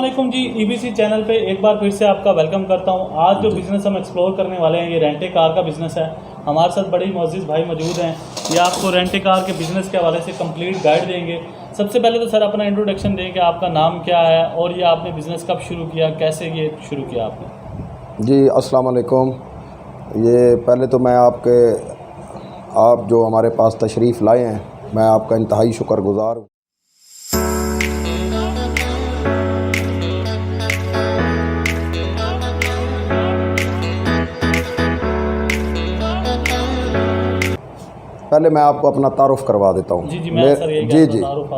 वालेकुम जी, EBC channel पे एक बार फिर से आपका वेलकम करता हूँ। आज जो बिज़नेस हम एक्सप्लोर करने वाले हैं ये रेंटे कार का बिज़नेस है। हमारे साथ बड़े मोअज़्ज़िज़ भाई मौजूद हैं, ये आपको रेंटे कार के बिज़नेस के हवाले से कंप्लीट गाइड देंगे। सबसे पहले तो सर अपना इंट्रोडक्शन दें कि आपका नाम क्या है और ये आपने बिज़नेस कब शुरू किया, कैसे ये शुरू किया आपने? जी अस्सलाम वालेकुम। ये पहले तो मैं आप जो हमारे पास तशरीफ़ लाए हैं, मैं आपका इंतहाई शुक्रगुज़ार हूँ। पहले मैं आपको अपना तारुफ़ करवा देता हूँ। जी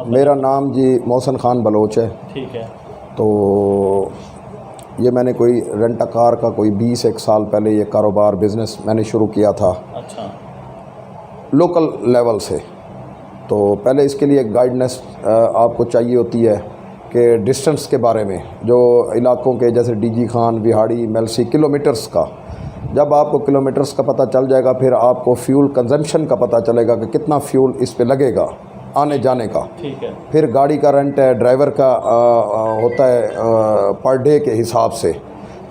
मेरा नाम जी मोहसिन ख़ान बलोच है। ठीक है। तो ये मैंने कोई रेंट अ कार का कोई 21 साल पहले ये कारोबार बिज़नेस मैंने शुरू किया था। अच्छा। लोकल लेवल से। तो पहले इसके लिए गाइडनेस आपको चाहिए होती है कि डिस्टेंस के बारे में, जो इलाकों के जैसे डीजी खान, विहाड़ी, मेलसी, किलोमीटर्स का। जब आपको किलोमीटर्स का पता चल जाएगा, फिर आपको फ्यूल कंजम्पशन का पता चलेगा कि कितना फ्यूल इस पे लगेगा आने जाने का। ठीक है। फिर गाड़ी का रेंट है, ड्राइवर का होता है पर डे के हिसाब से।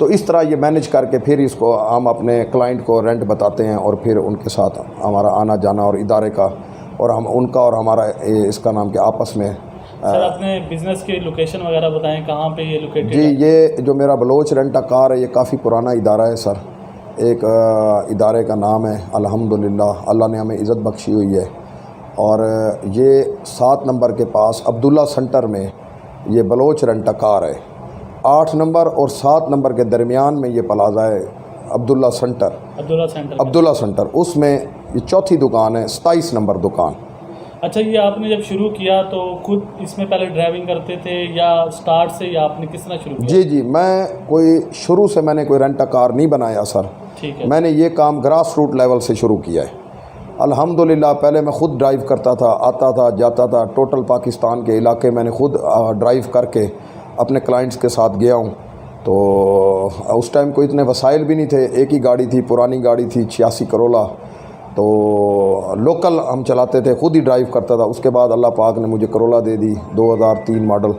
तो इस तरह ये मैनेज करके फिर इसको हम अपने क्लाइंट को रेंट बताते हैं और फिर उनके साथ हमारा आना जाना और इदारे का और हम उनका और हमारा इसका नाम के आपस में। सर अपने बिज़नेस की लोकेशन वगैरह बताएं, कहाँ पे ये लोकेटेड जी है? ये जो मेरा बलोच रेंट अ कार है, ये काफ़ी पुराना इदारा है सर। एक इदारे का नाम है अल्हम्दुलिल्लाह, अल्लाह ने हमें इज़्ज़त बख्शी हुई है। और ये 7 नंबर के पास अब्दुल्ला सेंटर में ये बलोच रेंट अ कार है। 8 नंबर और 7 नंबर के दरमियान में ये प्लाजा है अब्दुल्ला सेंटर। उसमें ये चौथी दुकान है, 27 नंबर दुकान। अच्छा, ये आपने जब शुरू किया तो खुद इसमें पहले ड्राइविंग करते थे या स्टार्ट से, या आपने किस तरह शुरू किया? जी मैं कोई शुरू से मैंने कोई रेंट अ कार नहीं बनाया सर। ठीक है। मैंने ये काम ग्रास रूट लेवल से शुरू किया है। अल्हम्दुलिल्लाह पहले मैं ख़ुद ड्राइव करता था, आता था जाता था, टोटल पाकिस्तान के इलाके मैंने ख़ुद ड्राइव करके अपने क्लाइंट्स के साथ गया हूँ। तो उस टाइम कोई इतने वसाइल भी नहीं थे, एक ही गाड़ी थी, पुरानी गाड़ी थी 86 करोला। तो लोकल हम चलाते थे, ख़ुद ही ड्राइव करता था। उसके बाद अल्लाह पाक ने मुझे करोला दे दी 2003 मॉडल,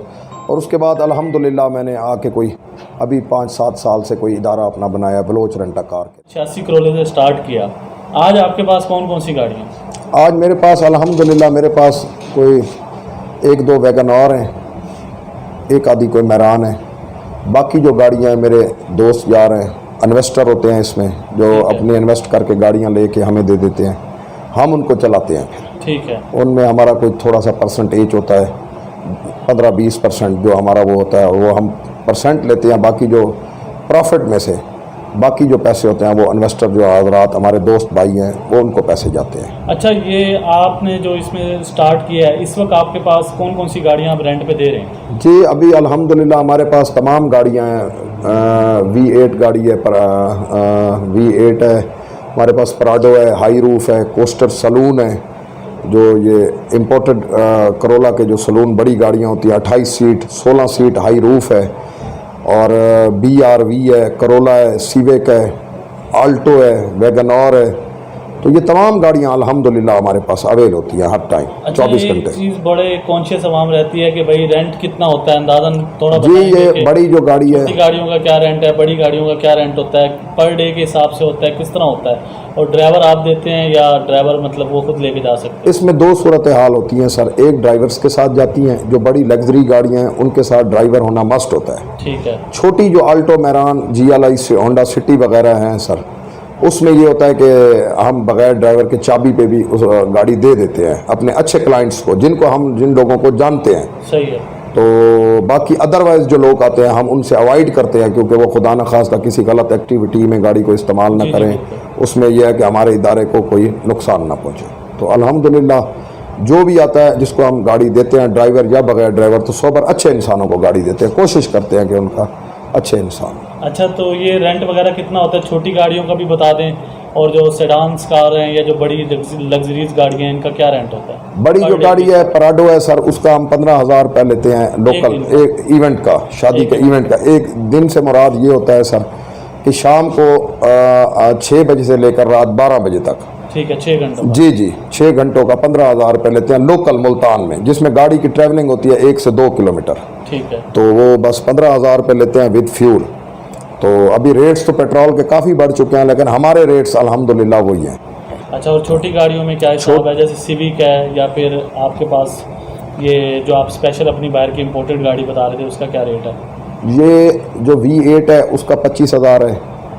और उसके बाद अल्हम्दुलिल्लाह मैंने आके कोई अभी 5-7 साल से कोई इदारा अपना बनाया बलोच रेंट अ कार के। 86 करोले से स्टार्ट किया। आज आपके पास कौन कौन सी गाड़ियाँ? आज मेरे पास अल्हम्दुलिल्लाह मेरे पास कोई 1-2 वैगन और हैं, एक आधी कोई मैरान है। बाकी जो गाड़ियाँ हैं मेरे दोस्त यार हैं, इन्वेस्टर होते हैं इसमें, जो अपने इन्वेस्ट करके गाड़ियाँ लेके हमें दे देते हैं, हम उनको चलाते हैं। ठीक है। उनमें हमारा कोई थोड़ा सा परसेंटेज होता है, 15-20% जो हमारा वो होता है, वो हम परसेंट लेते हैं। बाकी जो प्रॉफिट में से बाकी जो पैसे होते हैं वो इन्वेस्टर जो हज़रात हमारे दोस्त भाई हैं वो उनको पैसे जाते हैं। अच्छा, ये आपने जो इसमें स्टार्ट किया है, इस वक्त आपके पास कौन कौन सी गाड़ियाँ आप रेंट पे दे रहे हैं? जी अभी अल्हम्दुलिल्लाह हमारे पास तमाम गाड़ियाँ हैं। V8 गाड़ी है, V8 है हमारे पास, पराडो है, हाई रूफ है, कोस्टर सलून है, जो ये इम्पोर्टेड करोला के जो सलून बड़ी गाड़ियाँ होती हैं, 28 सीट 16 सीट हाई रूफ है, और BRV है, करोला है, सीविक है, आल्टो है, वैगन आर है। तो ये तमाम गाड़ियाँ अल्हम्दुलिल्लाह हमारे पास अवेल होती हैं हर टाइम। अच्छा, 24 घंटे। चीज़ बड़े कॉन्शियस आवाम रहती है कि भाई रेंट कितना होता है, अंदाज़न थोड़ा जी ये बड़ी जो गाड़ी है, छोटी गाड़ियों का क्या रेंट है, बड़ी गाड़ियों का क्या रेंट होता है, पर डे के हिसाब से होता है, किस तरह होता है, और ड्राइवर आप देते हैं या ड्राइवर मतलब वो खुद लेके जा सकते हैं? इसमें 2 सूरत हाल होती हैं सर। एक ड्राइवर्स के साथ जाती हैं, जो बड़ी लग्जरी गाड़ियाँ हैं उनके साथ ड्राइवर होना मस्ट होता है। ठीक है। छोटी जो आल्टो, मैरान, GLI, होंडा सिटी वगैरह हैं सर, उसमें ये होता है कि हम बगैर ड्राइवर के चाबी पे भी उस गाड़ी दे देते हैं अपने अच्छे क्लाइंट्स को, जिन लोगों को जानते हैं। सही है। तो बाकी अदरवाइज़ जो लोग आते हैं हम उनसे अवॉइड करते हैं, क्योंकि वो खुदा न खास्ता किसी गलत एक्टिविटी में गाड़ी को इस्तेमाल ना करें। उसमें यह है कि हमारे इदारे को कोई नुकसान ना पहुँचे। तो अल्हम्दुलिल्लाह जो भी आता है जिसको हम गाड़ी देते हैं, ड्राइवर या बगैर ड्राइवर, तो सोबर अच्छे इंसानों को गाड़ी देते हैं, कोशिश करते हैं कि उनका अच्छे इंसान। अच्छा, तो ये रेंट वगैरह कितना होता है? छोटी गाड़ियों का भी बता दें, और जो सेडान्स कार हैं या जो बड़ी लग्जरीज गाड़ियाँ हैं इनका क्या रेंट होता है? बड़ी जो गाड़ी है पराडो है सर, उसका हम 15,000 रुपये लेते हैं लोकल, एक इवेंट का, शादी के इवेंट का। एक दिन से मुराद ये होता है सर कि शाम को 6 बजे से लेकर रात 12 बजे तक ठीक है, 6 घंटों का। जी जी, 6 घंटों का 15,000 रुपये लेते हैं लोकल मुल्तान में, जिसमें गाड़ी की ट्रैवलिंग होती है 1 से 2 किलोमीटर। ठीक है। तो वो बस 15,000 रुपये लेते हैं विद फ्यूल। तो अभी रेट्स तो पेट्रोल के काफ़ी बढ़ चुके हैं, लेकिन हमारे रेट्स अल्हम्दुलिल्लाह वही हैं। अच्छा, और छोटी गाड़ियों में क्या हिसाब है, जैसे सिविक है या फिर आपके पास ये जो आप स्पेशल अपनी बाहर की इंपोर्टेड गाड़ी बता रहे थे, उसका क्या रेट है? ये जो V8 है उसका 25,000 है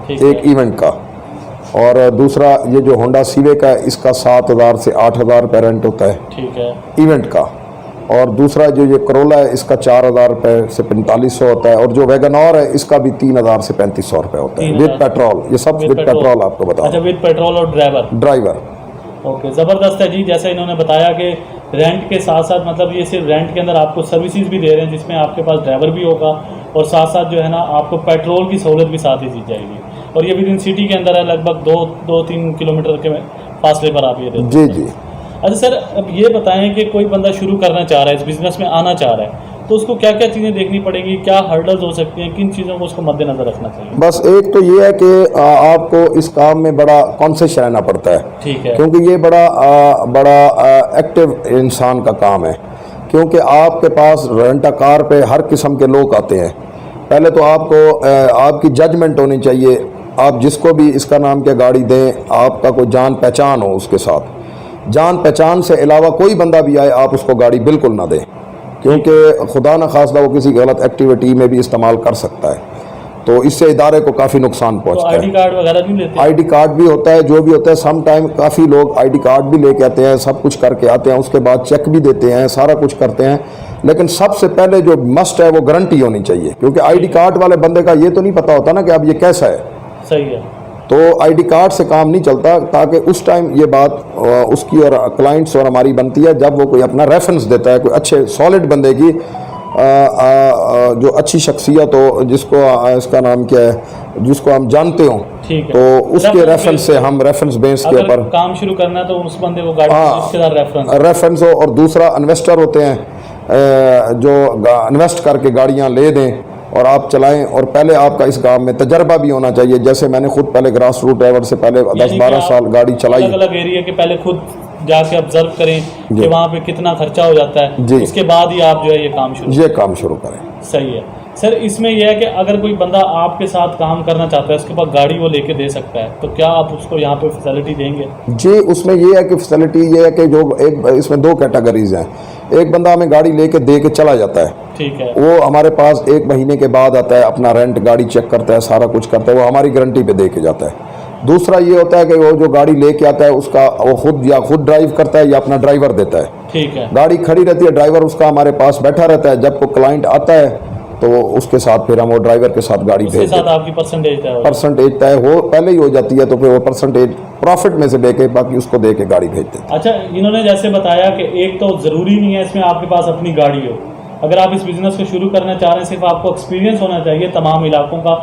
ठीक एक है। इवेंट का, और दूसरा ये जो होंडा सिविक है इसका 7,000 से 8,000 रुपये रेंट होता है ठीक है। इवेंट का, और दूसरा जो ये करोला है इसका 4,000 रुपये से 4500 होता है, और जो वैगनआर है इसका भी 3,000 से 3500 रुपये होता है विद पेट्रोल। ये सब विद पेट्रोल आपको बता। अच्छा, विद पेट्रोल और ड्राइवर। ओके, ज़बरदस्त है जी। जैसे इन्होंने बताया कि रेंट के साथ साथ, मतलब ये सिर्फ रेंट के अंदर आपको सर्विसेज भी दे रहे हैं, जिसमें आपके पास ड्राइवर भी होगा और साथ साथ जो है ना आपको पेट्रोल की सहूलत भी साथ ही दी जाएगी, और ये विद इन सिटी के अंदर है, लगभग 2-3 किलोमीटर के फासले पर आप ये देते हैं। जी जी। अच्छा सर, अब ये बताएं कि कोई बंदा शुरू करना चाह रहा है, इस बिज़नेस में आना चाह रहा है, तो उसको क्या क्या चीज़ें देखनी पड़ेंगी, क्या हर्डल्स हो सकती हैं, किन चीज़ों को उसको मद्देनजर रखना चाहिए? बस एक तो ये है कि आपको इस काम में बड़ा कॉन्शियस रहना पड़ता है। ठीक है। क्योंकि ये बड़ा एक्टिव इंसान का काम है, क्योंकि आपके पास रेंटा कार पे हर किस्म के लोग आते हैं। पहले तो आपको आपकी जजमेंट होनी चाहिए, आप जिसको भी इसका नाम क्या गाड़ी दें, आपका कोई जान पहचान हो उसके साथ। जान पहचान से अलावा कोई बंदा भी आए आप उसको गाड़ी बिल्कुल ना दें, क्योंकि खुदा न खास्ता वो किसी गलत एक्टिविटी में भी इस्तेमाल कर सकता है, तो इससे इदारे को काफ़ी नुकसान तो पहुंचता आईडी है। कार्ड वगैरह नहीं लेते? आईडी कार्ड भी होता है, जो भी होता है। सम टाइम काफ़ी लोग आईडी कार्ड भी लेके आते हैं, सब कुछ करके आते हैं, उसके बाद चेक भी देते हैं, सारा कुछ करते हैं। लेकिन सबसे पहले जो मस्ट है वो गारंटी होनी चाहिए, क्योंकि आईडी कार्ड वाले बंदे का ये तो नहीं पता होता ना कि अब ये कैसा है। सही है। तो आईडी कार्ड से काम नहीं चलता, ताकि उस टाइम ये बात उसकी और क्लाइंट्स और हमारी बनती है जब वो कोई अपना रेफरेंस देता है, कोई अच्छे सॉलिड बंदे की, जो अच्छी शख्सियत हो, जिसको इसका नाम क्या है, जिसको हम जानते हो, ठीक है। तो उसके रेफरेंस से हम रेफरेंस बेस के ऊपर काम शुरू करना है तो उस बंदे को गाड़ी इसके साथ रेफरेंस हो। और दूसरा इन्वेस्टर होते हैं जो इन्वेस्ट करके गाड़ियां ले दें और आप चलाएं, और पहले आपका इस काम में तजर्बा भी होना चाहिए। जैसे मैंने खुद पहले ग्रास रूट ड्राइवर से पहले 10-12 साल गाड़ी चलाई। अलग अलग एरिया के पहले खुद जाके ऑब्जर्व करें कि वहाँ पे कितना खर्चा हो जाता है, उसके बाद ही आप जो है ये काम शुरू करें। सही है सर। इसमें यह है कि अगर कोई बंदा आपके साथ काम करना चाहता है, उसके पास गाड़ी वो लेके दे सकता है, तो क्या आप उसको यहाँ पे फैसिलिटी देंगे? जी, उसमें ये है कि फैसिलिटी ये है कि जो एक इसमें 2 कैटेगरीज हैं। एक बंदा हमें गाड़ी लेके दे के चला जाता है, ठीक है, वो हमारे पास 1 महीने के बाद आता है, अपना रेंट गाड़ी चेक करता है, सारा कुछ करता है, वो हमारी गारंटी पे दे के जाता है। दूसरा ये होता है कि वो जो गाड़ी लेके आता है उसका वो खुद ड्राइव करता है या अपना ड्राइवर देता है। ठीक है। गाड़ी खड़ी रहती है, ड्राइवर उसका हमारे पास बैठा रहता है, जब कोई क्लाइंट आता है तो उसके साथ फिर हम वो ड्राइवर के साथ गाड़ी भेज देते हैं। आपकी परसेंटेज तय हो पहले ही हो जाती है, तो फिर वो परसेंटेज प्रॉफिट में से लेके बाकी उसको दे के गाड़ी भेज देते हैं। अच्छा, इन्होंने जैसे बताया कि एक तो ज़रूरी नहीं है इसमें आपके पास अपनी गाड़ी हो। अगर आप इस बिज़नेस को शुरू करना चाह रहे हैं, सिर्फ आपको एक्सपीरियंस होना चाहिए तमाम इलाकों का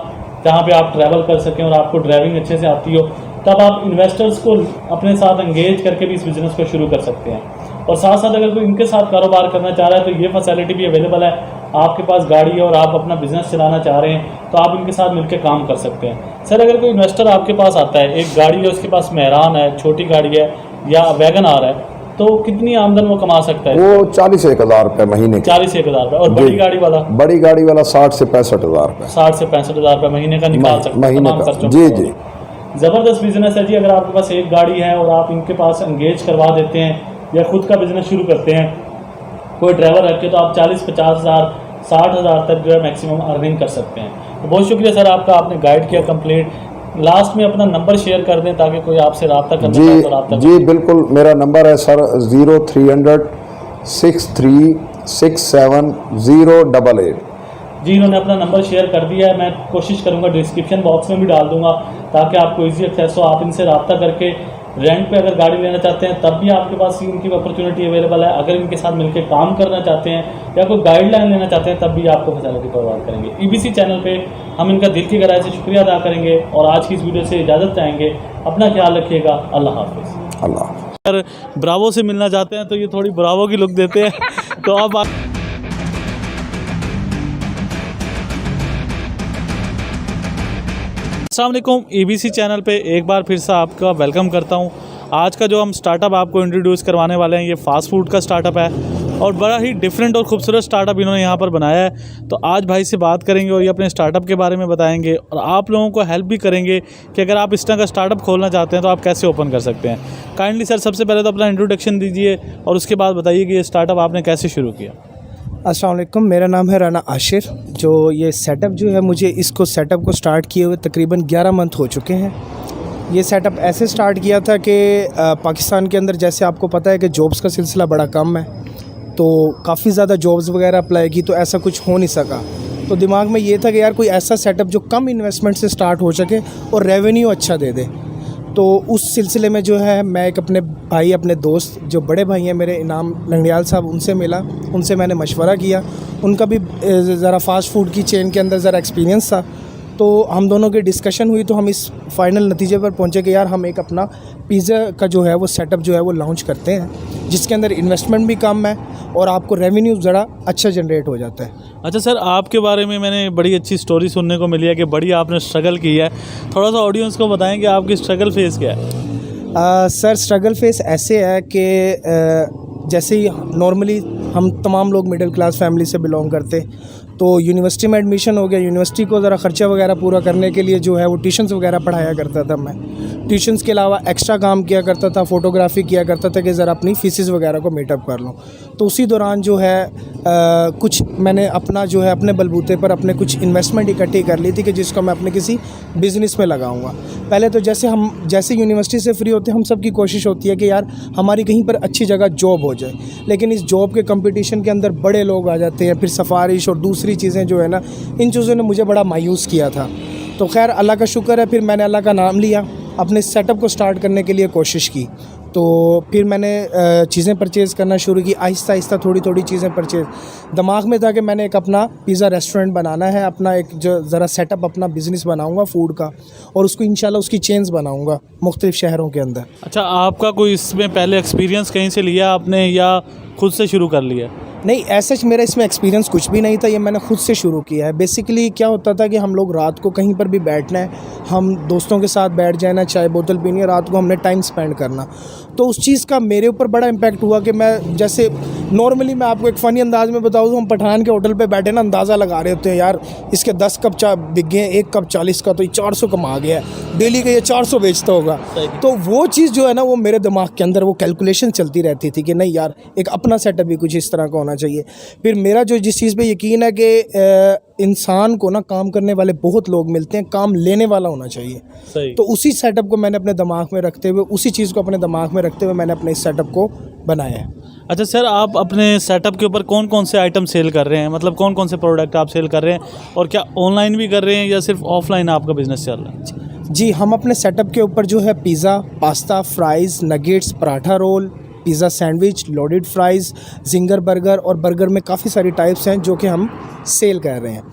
जहाँ पे आप ट्रैवल कर सकें और आपको ड्राइविंग अच्छे से आती हो, तब आप इन्वेस्टर्स को अपने साथ एंगेज करके भी इस बिज़नेस को शुरू कर सकते हैं। और साथ साथ अगर कोई इनके साथ कारोबार करना चाह रहा है तो ये फैसिलिटी भी अवेलेबल है। आपके पास गाड़ी है और आप अपना बिजनेस चलाना चाह रहे हैं तो आप इनके साथ मिलकर काम कर सकते हैं। सर, अगर कोई इन्वेस्टर आपके पास आता है, एक गाड़ी है उसके पास मेहरान है, छोटी गाड़ी है या वैगन आर है, तो कितनी आमदन वो कमा सकता है? वो 40-1 रुपये महीने। 40-1 रुपये। और बड़ी गाड़ी वाला 60 से 65 रुपये। 60 से 65 रुपये महीने का निकाल सकते हैं महीने का। जी जी, ज़बरदस्त बिजनेस है जी। अगर आपके पास एक गाड़ी है और आप इनके पास एंगेज करवा देते हैं या खुद का बिजनेस शुरू करते हैं, कोई ड्राइवर रख के, तो आप 40-50 हज़ार 60 हज़ार तक जो है मैक्सिमम अर्निंग कर सकते हैं। तो बहुत शुक्रिया सर आपका, आपने गाइड किया कंप्लीट। लास्ट में अपना नंबर शेयर कर दें ताकि कोई आपसे रब्ता करना चाहे तो रब्ता। जी बिल्कुल, मेरा नंबर है सर 0300 63 67 088। जी, इन्होंने अपना नंबर शेयर कर दिया है, मैं कोशिश करूंगा डिस्क्रिप्शन बॉक्स में भी डाल दूंगा ताकि आपको इजी एक्सेस हो। आप इनसे रब्ता करके रेंट पे अगर गाड़ी लेना चाहते हैं तब भी आपके पास इनकी अपॉर्चुनिटी अवेलेबल है। अगर इनके साथ मिलकर काम करना चाहते हैं या कोई गाइडलाइन लेना चाहते हैं तब भी आपको फैसिलिटी प्रोवाइड करेंगे। ईबीसी चैनल पे हम इनका दिल की गहराई से शुक्रिया अदा करेंगे और आज की इस वीडियो से इजाज़त चाहेंगे। अपना ख्याल रखिएगा। अल्लाह हाफिज़। अल्लाह। अगर ब्रावो से मिलना चाहते हैं तो ये थोड़ी ब्रावो की लुक देते हैं तो आप अस्सलाम वालेकुम। ईबीसी चैनल पे एक बार फिर से आपका वेलकम करता हूँ। आज का जो हम स्टार्टअप आपको इंट्रोड्यूस करवाने वाले हैं ये फ़ास्ट फूड का स्टार्टअप है और बड़ा ही डिफरेंट और ख़ूबसूरत स्टार्टअप इन्होंने यहाँ पर बनाया है। तो आज भाई से बात करेंगे और ये अपने स्टार्टअप के बारे में बताएंगे और आप लोगों को हेल्प भी करेंगे कि अगर आप इस तरह का स्टार्टअप खोलना चाहते हैं तो आप कैसे ओपन कर सकते हैं। काइंडली सर सबसे पहले तो अपना इंट्रोडक्शन दीजिए और उसके बाद बताइए कि ये स्टार्टअप आपने कैसे शुरू किया। अस्सलाम वालेकुम, मेरा नाम है राना आशिर। जो ये सेटअप जो है, मुझे इसको सेटअप को स्टार्ट किए हुए तकरीबन 11 मंथ हो चुके हैं। ये सेटअप ऐसे स्टार्ट किया था कि पाकिस्तान के अंदर जैसे आपको पता है कि जॉब्स का सिलसिला बड़ा कम है, तो काफ़ी ज़्यादा जॉब्स वगैरह अप्लाई की तो ऐसा कुछ हो नहीं सका। तो दिमाग में ये था कि यार कोई ऐसा सेटअप जो कम इन्वेस्टमेंट से स्टार्ट हो सके और रेवेन्यू अच्छा दे दे। तो उस सिलसिले में जो है मैं एक अपने भाई, अपने दोस्त जो बड़े भाई हैं मेरे, इनाम लंगड़ियाल साहब, उनसे मिला। उनसे मैंने मशवरा किया। उनका भी ज़रा फ़ास्ट फूड की चेन के अंदर ज़रा एक्सपीरियंस था। तो हम दोनों की डिस्कशन हुई तो हम इस फाइनल नतीजे पर पहुंचे कि यार हम एक अपना पिज़्ज़ा का जो है वो सेटअप जो है वो लॉन्च करते हैं, जिसके अंदर इन्वेस्टमेंट भी कम है और आपको रेवेन्यू ज़रा अच्छा जनरेट हो जाता है। अच्छा सर, आपके बारे में मैंने बड़ी अच्छी स्टोरी सुनने को मिली है कि बड़ी आपने स्ट्रगल की है। थोड़ा सा ऑडियंस को बताएं कि आपकी स्ट्रगल फेस क्या है। सर स्ट्रगल फेस ऐसे है कि जैसे ही नॉर्मली हम तमाम लोग मिडिल क्लास फैमिली से बिलोंग करते, तो यूनिवर्सिटी में एडमिशन हो गया। यूनिवर्सिटी को ज़रा ख़र्चा वगैरह पूरा करने के लिए जो है वो ट्यूशन्स वगैरह पढ़ाया करता था मैं। ट्यूशन्स के अलावा एक्स्ट्रा काम किया करता था, फ़ोटोग्राफी किया करता था कि ज़रा अपनी फ़ीसेस वगैरह को मीटअप कर लूँ। तो उसी दौरान जो है कुछ मैंने अपना जो है अपने बलबूते पर अपने कुछ इन्वेस्टमेंट इकट्ठी कर ली थी कि जिसको मैं अपने किसी बिज़नेस में लगाऊंगा। पहले तो जैसे यूनिवर्सिटी से फ्री होते हम सब की कोशिश होती है कि यार हमारी कहीं पर अच्छी जगह जॉब हो जाए, लेकिन इस जॉब के कंपटीशन के अंदर बड़े लोग आ जाते हैं, फिर सिफारिश और दूसरी चीज़ें जो है ना, इन चीज़ों ने मुझे बड़ा मायूस किया था। तो खैर अल्लाह का शुक्र है, फिर मैंने अल्लाह का नाम लिया, अपने सेटअप को स्टार्ट करने के लिए कोशिश की। तो फिर मैंने चीज़ें परचेज़ करना शुरू की, आहिस्ता आहिस्ता थोड़ी थोड़ी चीज़ें परचेज़। दिमाग में था कि मैंने एक अपना पिज़्ज़ा रेस्टोरेंट बनाना है, अपना एक जो ज़रा सेटअप अपना बिज़नेस बनाऊंगा फूड का, और उसको इंशाल्लाह उसकी चेन्स बनाऊंगा मुख्तलिफ़ शहरों के अंदर। अच्छा, आपका कोई इसमें पहले एक्सपीरियंस कहीं से लिया आपने या खुद से शुरू कर लिया? नहीं, ऐसा मेरा इसमें एक्सपीरियंस कुछ भी नहीं था, ये मैंने खुद से शुरू किया है। बेसिकली क्या होता था कि हम लोग रात को कहीं पर भी बैठना है, हम दोस्तों के साथ बैठ जाना, चाय बोतल पीनी है, रात को हमने टाइम स्पेंड करना। तो उस चीज़ का मेरे ऊपर बड़ा इम्पैक्ट हुआ कि मैं जैसे नॉर्मली मैं आपको एक फ़नी अंदाज़ में बताऊँ तो हम पठान के होटल पे बैठे ना, अंदाज़ा लगा रहे होते हैं यार इसके 10 कप चाय बिक गए हैं, 1 कप 40 का, तो ये 400 कमा गया है, डेली का ये 400 बेचता होगा। तो वो चीज़ जो है ना, वो मेरे दिमाग के अंदर वो कैलकुलेशन चलती रहती थी कि नहीं यार एक अपना सेटअप भी कुछ इस तरह का होना चाहिए। फिर मेरा जो जिस चीज़ पे यकीन है कि इंसान को ना काम करने वाले बहुत लोग मिलते हैं, काम लेने वाला होना चाहिए। सही। तो उसी सेटअप को मैंने अपने दिमाग में रखते हुए, उसी चीज़ को अपने दिमाग में रखते हुए मैंने अपने इस सेटअप को बनाया है। अच्छा सर, आप अपने सेटअप के ऊपर कौन कौन से आइटम सेल कर रहे हैं, मतलब कौन कौन से प्रोडक्ट आप सेल कर रहे हैं, और क्या ऑनलाइन भी कर रहे हैं या सिर्फ ऑफलाइन आपका बिजनेस चल रहा है? जी, हम अपने सेटअप के ऊपर जो है pizza, pasta, fries, nuggets, paratha roll, pizza sandwich, loaded fries, zinger burger, और बर्गर में काफ़ी सारी टाइप्स हैं जो कि हम सेल कर रहे हैं।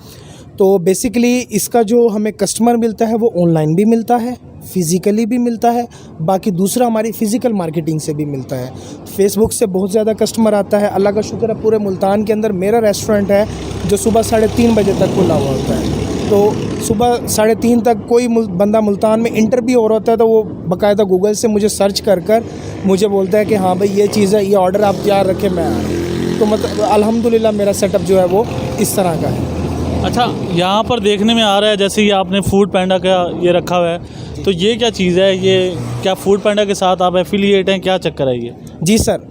तो बेसिकली इसका जो हमें कस्टमर मिलता है वो ऑनलाइन भी मिलता है, फ़िज़िकली भी मिलता है, बाकी दूसरा हमारी फ़िज़िकल मार्केटिंग से भी मिलता है। फेसबुक से बहुत ज़्यादा कस्टमर आता है। अल्लाह का शुक्र है पूरे मुल्तान के अंदर मेरा रेस्टोरेंट है जो सुबह 3:30 बजे तक खुला हुआ होता है। तो सुबह 3:30 तक कोई बंदा मुल्तान में इंटर भी हो रहा होता है तो वो बाकायदा गूगल से मुझे सर्च कर मुझे बोलता है कि हाँ भाई ये चीज़ है, ये ऑर्डर आप तैयार रखें, मैं आ रहा हूँ। तो मतलब अल्हम्दुलिल्लाह मेरा सेटअप जो है वो इस तरह का है। अच्छा, यहाँ पर देखने में आ रहा है जैसे ये आपने फूड पैंडा का ये रखा हुआ है, तो ये क्या चीज़ है? ये क्या फूड पैंडा के साथ आप एफिलिएट हैं, क्या चक्कर है ये? जी सर,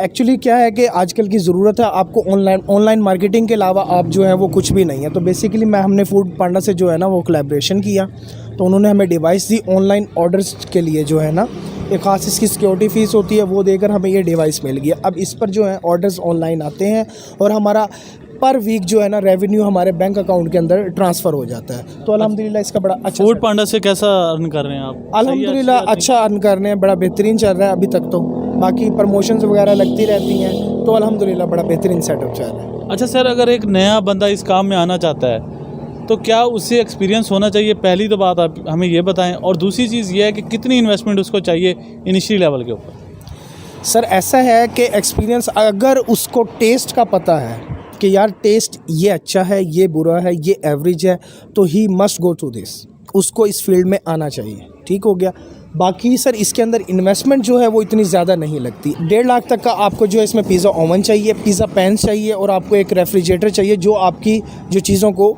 एक्चुअली क्या है कि आजकल की ज़रूरत है आपको ऑनलाइन मार्केटिंग के अलावा आप जो है वो कुछ भी नहीं है। तो बेसिकली हमने फूड पांडा से जो है ना वो कोलैबोरेशन किया, तो उन्होंने हमें डिवाइस दी ऑनलाइन ऑर्डर्स के लिए जो है ना, एक ख़ास इसकी सिक्योरिटी फ़ीस होती है, वो देकर हमें ये डिवाइस मिल गया। अब इस पर जो है ऑर्डर्स ऑनलाइन आते हैं और हमारा पर वीक जो है ना रेवेन्यू हमारे बैंक अकाउंट के अंदर ट्रांसफ़र हो जाता है। तो अल्हम्दुलिल्लाह इसका बड़ा अच्छा फूड पांडा से कैसा अर्न कर रहे हैं आप? अल्हम्दुलिल्लाह अच्छा अर्न कर रहे हैं, बड़ा बेहतरीन चल रहा है अभी तक। तो बाकी प्रमोशंस वगैरह लगती रहती हैं, तो अल्हम्दुलिल्लाह बड़ा बेहतरीन सेटअप चल रहा है। अच्छा सर, अगर एक नया बंदा इस काम में आना चाहता है तो क्या उससे एक्सपीरियंस होना चाहिए? पहली तो बात आप हमें ये बताएं, और दूसरी चीज़ ये है कि कितनी इन्वेस्टमेंट उसको चाहिए इनिशियल लेवल के ऊपर? सर ऐसा है कि एक्सपीरियंस अगर उसको टेस्ट का पता है कि यार टेस्ट ये अच्छा है, ये बुरा है, ये एवरेज है, तो he must go to this, उसको इस फील्ड में आना चाहिए। ठीक हो गया। बाकी सर इसके अंदर इन्वेस्टमेंट जो है वो इतनी ज़्यादा नहीं लगती। 1.5 लाख तक का आपको जो है इसमें पिज़्ज़ा ओवन चाहिए, पिज़्ज़ा पैन चाहिए और आपको एक रेफ्रिजरेटर चाहिए जो आपकी जो चीज़ों को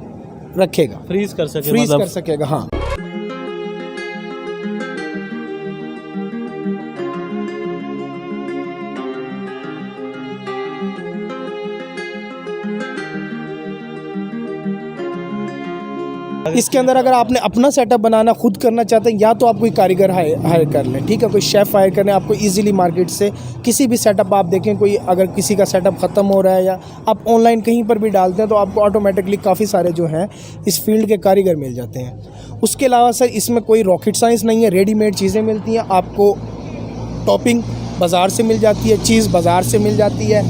रखेगा, फ्रीज कर सके, फ्रीज मतलब कर सकेगा। हाँ, इसके अंदर अगर आपने अपना सेटअप बनाना खुद करना चाहते हैं, या तो आप कोई कारीगर हायर कर लें, ठीक है, कोई शेफ़ हायर करें। आपको इजीली मार्केट से किसी भी सेटअप आप देखें, कोई अगर किसी का सेटअप ख़त्म हो रहा है या आप ऑनलाइन कहीं पर भी डालते हैं तो आपको ऑटोमेटिकली काफ़ी सारे जो हैं इस फील्ड के कारीगर मिल जाते हैं। उसके अलावा सर इसमें कोई रॉकेट साइंस नहीं है, रेडीमेड चीज़ें मिलती हैं आपको। टॉपिंग बाज़ार से मिल जाती है, चीज़ बाज़ार से मिल जाती है,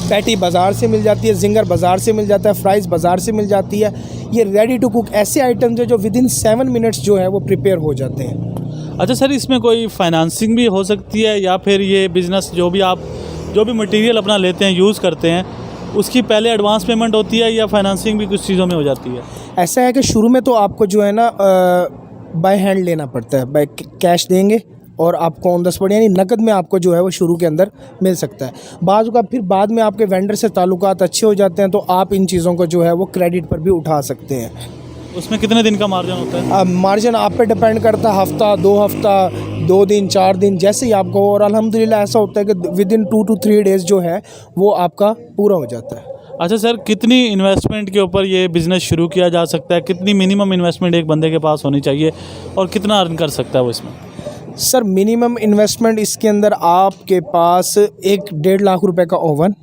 पैटी बाज़ार से मिल जाती है, जिंगर बाज़ार से मिल जाता है, फ्राइज़ बाज़ार से मिल जाती है। ये रेडी टू कुक ऐसे आइटम्स हैं जो विदिन 7 मिनट्स जो है वो प्रिपेयर हो जाते हैं। अच्छा सर, इसमें कोई फाइनेंसिंग भी हो सकती है या फिर ये बिज़नेस जो भी मटेरियल अपना लेते हैं, यूज़ करते हैं, उसकी पहले एडवांस पेमेंट होती है या फाइनेंसिंग भी कुछ चीज़ों में हो जाती है? ऐसा है कि शुरू में तो आपको जो है ना बाय हैंड लेना पड़ता है, बाय कैश देंगे और आपको ऑन द स्पॉट यानी नकद में आपको जो है वो शुरू के अंदर मिल सकता है। फिर बाद में आपके वेंडर से ताल्लुकात अच्छे हो जाते हैं तो आप इन चीज़ों को जो है वो क्रेडिट पर भी उठा सकते हैं। उसमें कितने दिन का मार्जिन होता है? अब मार्जिन आप पे डिपेंड करता है, हफ्ता, 2 हफ्ता, 2 दिन, 4 दिन, जैसे ही आपको हो। और अल्हम्दुलिल्लाह ऐसा होता है कि विदिन 2 to 3 डेज़ जो है वो आपका पूरा हो जाता है। अच्छा सर, कितनी इन्वेस्टमेंट के ऊपर ये बिज़नेस शुरू किया जा सकता है? कितनी मिनिमम इन्वेस्टमेंट एक बंदे के पास होनी चाहिए और कितना अर्न कर सकता है वो इसमें? सर मिनिमम इन्वेस्टमेंट इसके अंदर आपके पास 1.5 लाख रुपए का ओवन,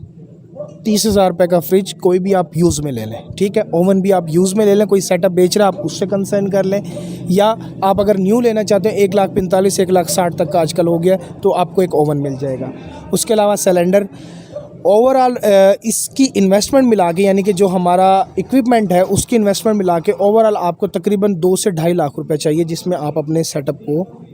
30,000 रुपये का फ्रिज कोई भी आप यूज़ में ले लें, ठीक है। ओवन भी आप यूज़ में ले लें, कोई सेटअप बेच रहा है आप उससे कंसर्न कर लें, या आप अगर न्यू लेना चाहते हैं 1,45,000 1,60,000 तक का आजकल हो गया तो आपको एक ओवन मिल जाएगा। उसके अलावा सिलेंडर। ओवरऑल इसकी इन्वेस्टमेंट मिला के यानी कि जो हमारा इक्विपमेंट है उसकी इन्वेस्टमेंट मिला के ओवरऑल आपको तकरीबन 2 से 2.5 लाख रुपये चाहिए, जिसमें आप अपने सेटअप को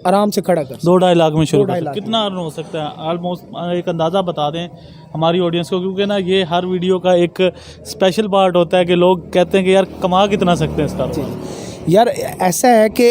आराम से खड़ा कर सकते। 2-2.5 लाख में शुरू 2-2.5 कर लाख। कितना अर्न हो सकता है? ऑलमोस्ट एक अंदाज़ा बता दें हमारी ऑडियंस को, क्योंकि ना ये हर वीडियो का एक स्पेशल पार्ट होता है कि लोग कहते हैं कि यार कमा कितना सकते हैं इस कारोबार। यार ऐसा है कि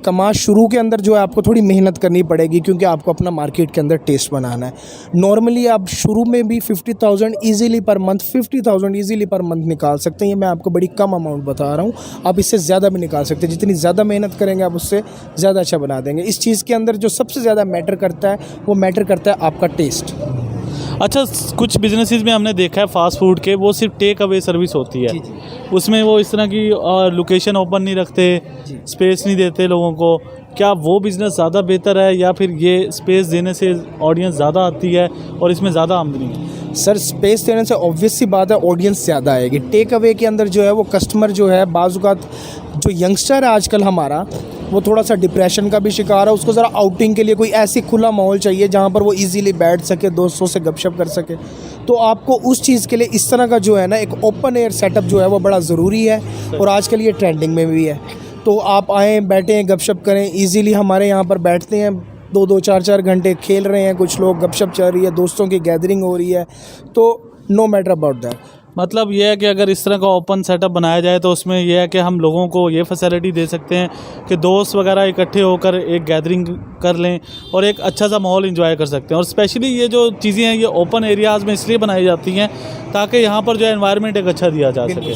कमा शुरू के अंदर जो है आपको थोड़ी मेहनत करनी पड़ेगी, क्योंकि आपको अपना मार्केट के अंदर टेस्ट बनाना है। नॉर्मली आप शुरू में भी 50,000 easily per month 50,000 easily per month निकाल सकते हैं। ये मैं आपको बड़ी कम अमाउंट बता रहा हूँ, आप इससे ज़्यादा भी निकाल सकते हैं। जितनी ज़्यादा मेहनत करेंगे आप उससे ज़्यादा अच्छा बना देंगे। इस चीज़ के अंदर जो सबसे ज़्यादा मैटर करता है वो मैटर करता है आपका टेस्ट। अच्छा, कुछ बिजनेसेस में हमने देखा है फास्ट फूड के, वो सिर्फ टेक अवे सर्विस होती है। उसमें वो इस तरह की लोकेशन ओपन नहीं रखते, स्पेस नहीं देते लोगों को। क्या वो बिज़नेस ज़्यादा बेहतर है या फिर ये स्पेस देने से ऑडियंस ज़्यादा आती है और इसमें ज़्यादा आमदनी है? सर स्पेस देने से ऑब्वियस सी बात है ऑडियंस ज़्यादा आएगी। टेक अवे के अंदर जो है वो कस्टमर जो है बाज़-औक़ात जो यंगस्टर है आजकल हमारा, वो थोड़ा सा डिप्रेशन का भी शिकार है। उसको ज़रा आउटिंग के लिए कोई ऐसी खुला माहौल चाहिए जहाँ पर वो इजीली बैठ सके, दोस्तों से गपशप कर सके। तो आपको उस चीज़ के लिए इस तरह का जो है ना एक ओपन एयर सेटअप जो है वो बड़ा ज़रूरी है, और आजकल ये ट्रेंडिंग में भी है। तो आप आएँ, बैठें, गपशप करें। इजीली हमारे यहाँ पर बैठते हैं 2-2 4-4 घंटे, खेल रहे हैं कुछ लोग, गपशप चल रही है, दोस्तों की गैदरिंग हो रही है। तो नो मैटर अबाउट दैट। मतलब ये है कि अगर इस तरह का ओपन सेटअप बनाया जाए तो उसमें यह है कि हम लोगों को ये फैसिलिटी दे सकते हैं कि दोस्त वगैरह इकट्ठे होकर एक गैदरिंग कर लें और एक अच्छा सा माहौल एंजॉय कर सकते हैं। और स्पेशली ये जो चीज़ें हैं ये ओपन एरियाज़ में इसलिए बनाई जाती हैं ताकि यहाँ पर जो है एनवायरनमेंट एक अच्छा दिया जा सके।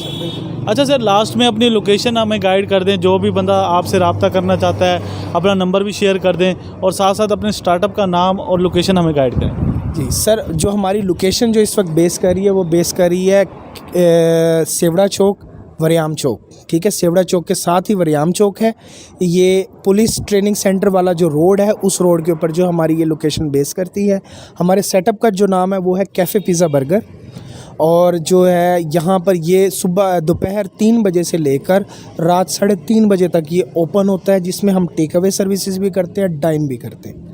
अच्छा सर, लास्ट में अपनी लोकेशन हमें गाइड कर दें, जो भी बंदा आपसे रब्ता करना चाहता है अपना नंबर भी शेयर कर दें, और साथ साथ अपने स्टार्टअप का नाम और लोकेशन हमें गाइड करें। जी सर, जो हमारी लोकेशन जो इस वक्त बेस कर रही है वो बेस कर रही है सेवड़ा चौक, वरियाम चौक, ठीक है। सेवड़ा चौक के साथ ही वरियाम चौक है। ये पुलिस ट्रेनिंग सेंटर वाला जो रोड है उस रोड के ऊपर जो हमारी ये लोकेशन बेस करती है। हमारे सेटअप का जो नाम है वो है कैफ़े पिज़्ज़ा बर्गर, और जो है यहाँ पर ये सुबह दोपहर 3 बजे से लेकर रात 3:30 बजे तक ये ओपन होता है, जिसमें हम टेक अवे सर्विसेज भी करते हैं, डाइन भी करते हैं।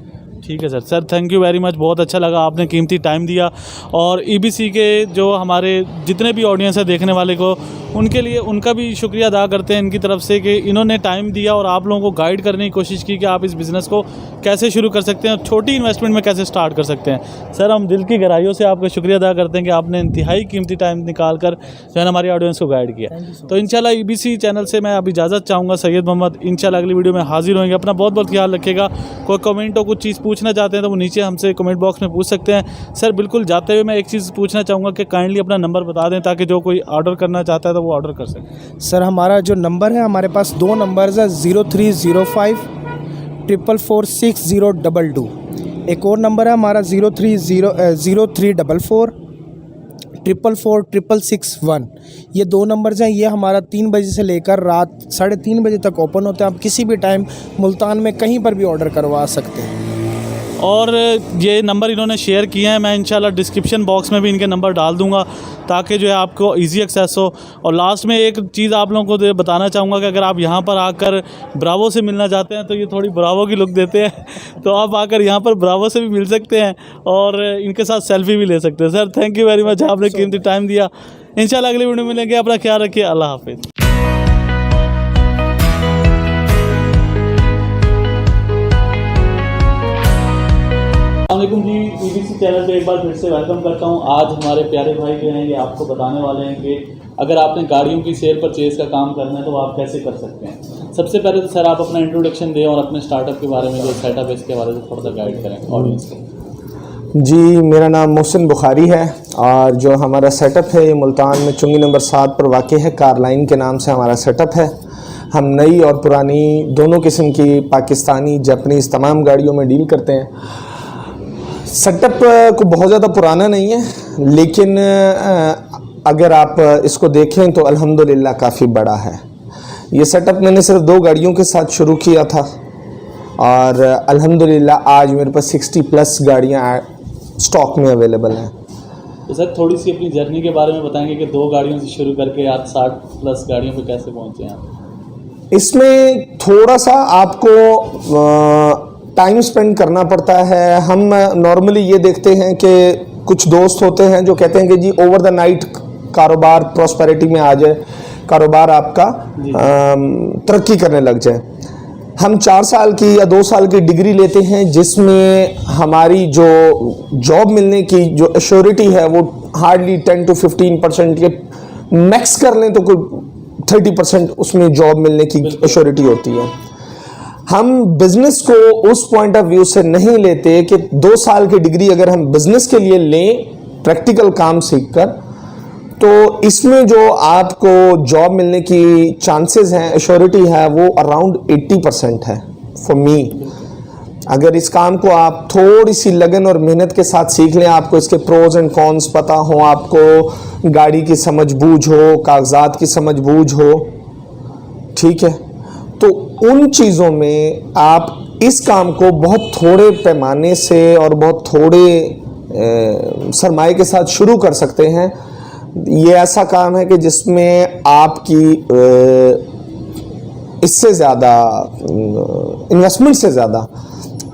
ठीक है sir thank you very much, बहुत अच्छा लगा, आपने कीमती टाइम दिया। और EBC के जो हमारे जितने भी ऑडियंस है देखने वाले को, उनके लिए उनका भी शुक्रिया अदा करते हैं इनकी तरफ से कि इन्होंने टाइम दिया और आप लोगों को गाइड करने की कोशिश की कि आप इस बिज़नेस को कैसे शुरू कर सकते हैं, छोटी इन्वेस्टमेंट में कैसे स्टार्ट कर सकते हैं। सर हम दिल की गहराइयों से आपका शुक्रिया अदा करते हैं कि आपने इंतहाई कीमती टाइम निकाल कर जो है हमारी ऑडियंस को गाइड किया। तो इंशाल्लाह EBC चैनल से मैं अब इजाज़त चाहूँगा, सैयद मोहम्मद, इंशाल्लाह अगली वीडियो में हाजिर होंगे। अपना बहुत बहुत ख्याल रखिएगा। कोई कमेंट हो, कुछ चीज़ पूछना चाहते हैं तो वो नीचे हमसे कमेंट बॉक्स में पूछ सकते हैं। सर बिल्कुल जाते हुए मैं एक चीज़ पूछना चाहूँगा कि काइंडली अपना नंबर बता दें ताकि जो कोई ऑर्डर करना चाहता है तो वो ऑर्डर कर सके। सर हमारा जो नंबर है, हमारे पास 2 नंबर्स है, 0305 444 6022। एक और नंबर है हमारा 0344 444 661। ये 2 नंबर्स हैं। ये हमारा 3 बजे से लेकर रात 3:30 बजे तक ओपन होता है। आप किसी भी टाइम मुल्तान में कहीं पर भी ऑर्डर करवा सकते हैं। और ये नंबर इन्होंने शेयर किए हैं, मैं इंशाल्लाह डिस्क्रिप्शन बॉक्स में भी इनके नंबर डाल दूंगा ताकि जो है आपको इजी एक्सेस हो। और लास्ट में एक चीज़ आप लोगों को बताना चाहूँगा कि अगर आप यहाँ पर आकर ब्रावो से मिलना चाहते हैं तो ये थोड़ी ब्रावो की लुक देते हैं, तो आप आकर यहाँ पर ब्रावो से भी मिल सकते हैं और इनके साथ सेल्फी भी ले सकते हैं। Sir thank you very much, आपने कीमती टाइम दिया। इंशाल्लाह अगली वीडियो में मिलेंगे। अपना ख्याल रखिए। अल्लाह हाफिज़। अस्सलामुअलैकुम जी, EBC चैनल पे एक बार फिर से वेलकम करता हूँ। आज हमारे प्यारे भाई जो हैं ये आपको बताने वाले हैं कि अगर आपने गाड़ियों की सेल परचेज़ का काम करना है तो आप कैसे कर सकते हैं। सबसे पहले तो सर आप अपना इंट्रोडक्शन दें और अपने स्टार्टअप के बारे में, जो सेटअप है इसके बारे में थोड़ा सा गाइड करें ऑडियंस को। जी, मेरा नाम मोहसिन बुखारी है और जो हमारा सेटअप है ये मुल्तान में चुंगी नंबर 7 पर वाक़ है। कारलाइन के नाम से हमारा सेटअप है। हम नई और पुरानी दोनों किस्म की पाकिस्तानी, जापानीज़ तमाम गाड़ियों में डील करते हैं। सेटअप को बहुत ज़्यादा पुराना नहीं है, लेकिन अगर आप इसको देखें तो अल्हम्दुलिल्लाह काफ़ी बड़ा है। ये सेटअप मैंने सिर्फ 2 गाड़ियों के साथ शुरू किया था और अल्हम्दुलिल्लाह आज मेरे पास 60+ गाड़ियाँ स्टॉक में अवेलेबल हैं। तो सर थोड़ी सी अपनी जर्नी के बारे में बताएंगे कि 2 गाड़ियों से शुरू करके आज 60+ गाड़ियों पे कैसे पहुँचे आप। इसमें थोड़ा सा आपको टाइम स्पेंड करना पड़ता है। हम नॉर्मली ये देखते हैं कि कुछ दोस्त होते हैं जो कहते हैं कि जी ओवर द नाइट कारोबार प्रॉस्पेरिटी में आ जाए, कारोबार आपका तरक्की करने लग जाए। हम 4 साल की या 2 साल की डिग्री लेते हैं जिसमें हमारी जो जॉब मिलने की जो एश्योरिटी है वो हार्डली 10 to 15% के मैक्स कर लें तो कोई 30% उसमें जॉब मिलने की एश्योरिटी होती है। हम बिज़नेस को उस पॉइंट ऑफ व्यू से नहीं लेते कि 2 साल की डिग्री अगर हम बिज़नेस के लिए लें प्रैक्टिकल काम सीखकर, तो इसमें जो आपको जॉब मिलने की चांसेस हैं, एश्योरिटी है, वो अराउंड 80% है फॉर मी। अगर इस काम को आप थोड़ी सी लगन और मेहनत के साथ सीख लें, आपको इसके प्रोज एंड कॉन्स पता हो, आपको गाड़ी की समझ बूझ हो, कागजात की समझ बूझ हो, ठीक है, तो उन चीज़ों में आप इस काम को बहुत थोड़े पैमाने से और बहुत थोड़े सरमाए के साथ शुरू कर सकते हैं। ये ऐसा काम है कि जिसमें आपकी इससे ज़्यादा इन्वेस्टमेंट से ज़्यादा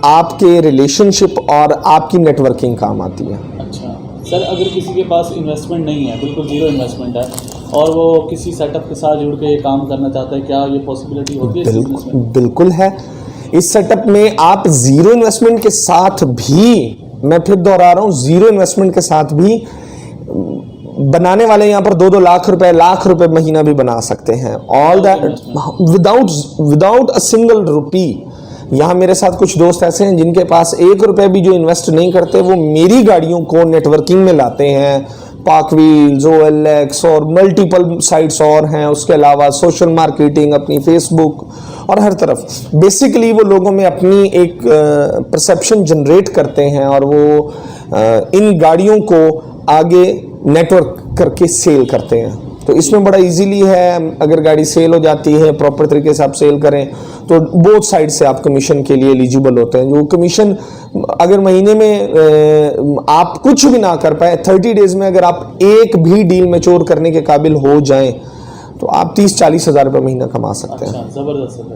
आपके रिलेशनशिप और आपकी नेटवर्किंग काम आती है। अच्छा सर, अगर किसी के पास इन्वेस्टमेंट नहीं है, बिल्कुल ज़ीरो इन्वेस्टमेंट है और वो किसी सेटअप के साथ जुड़ के ये काम करना चाहता है, क्या ये पॉसिबिलिटी होती है इस बिजनेस में? बिल्कुल है। इस सेटअप में आप ज़ीरो इन्वेस्टमेंट के साथ भी, मैं फिर दोहरा रहा हूँ, ज़ीरो इन्वेस्टमेंट के साथ भी बनाने वाले यहाँ पर 2-2 लाख रुपए महीना भी बना सकते हैं। All that without a single rupee. यहाँ मेरे साथ कुछ दोस्त ऐसे हैं जिनके पास 1 रुपये भी जो इन्वेस्ट नहीं करते, वो मेरी गाड़ियों को नेटवर्किंग में लाते हैं। पार्क व्हील्स, OLX और मल्टीपल साइट्स और हैं, उसके अलावा सोशल मार्केटिंग, अपनी फेसबुक और हर तरफ बेसिकली वो लोगों में अपनी एक परसेप्शन जनरेट करते हैं और वो इन गाड़ियों को आगे नेटवर्क करके सेल करते हैं। तो इसमें बड़ा इजीली है, अगर गाड़ी सेल हो जाती है प्रॉपर तरीके से आप सेल करें तो बोथ साइड से आप कमीशन के लिए एलिजिबल होते हैं। जो कमीशन अगर महीने में आप कुछ भी ना कर पाए, 30 डेज में अगर आप एक भी डील मैच्योर करने के काबिल हो जाएं तो आप 30-40 हज़ार रुपये महीना कमा सकते हैं। अच्छा, ज़बरदस्त है।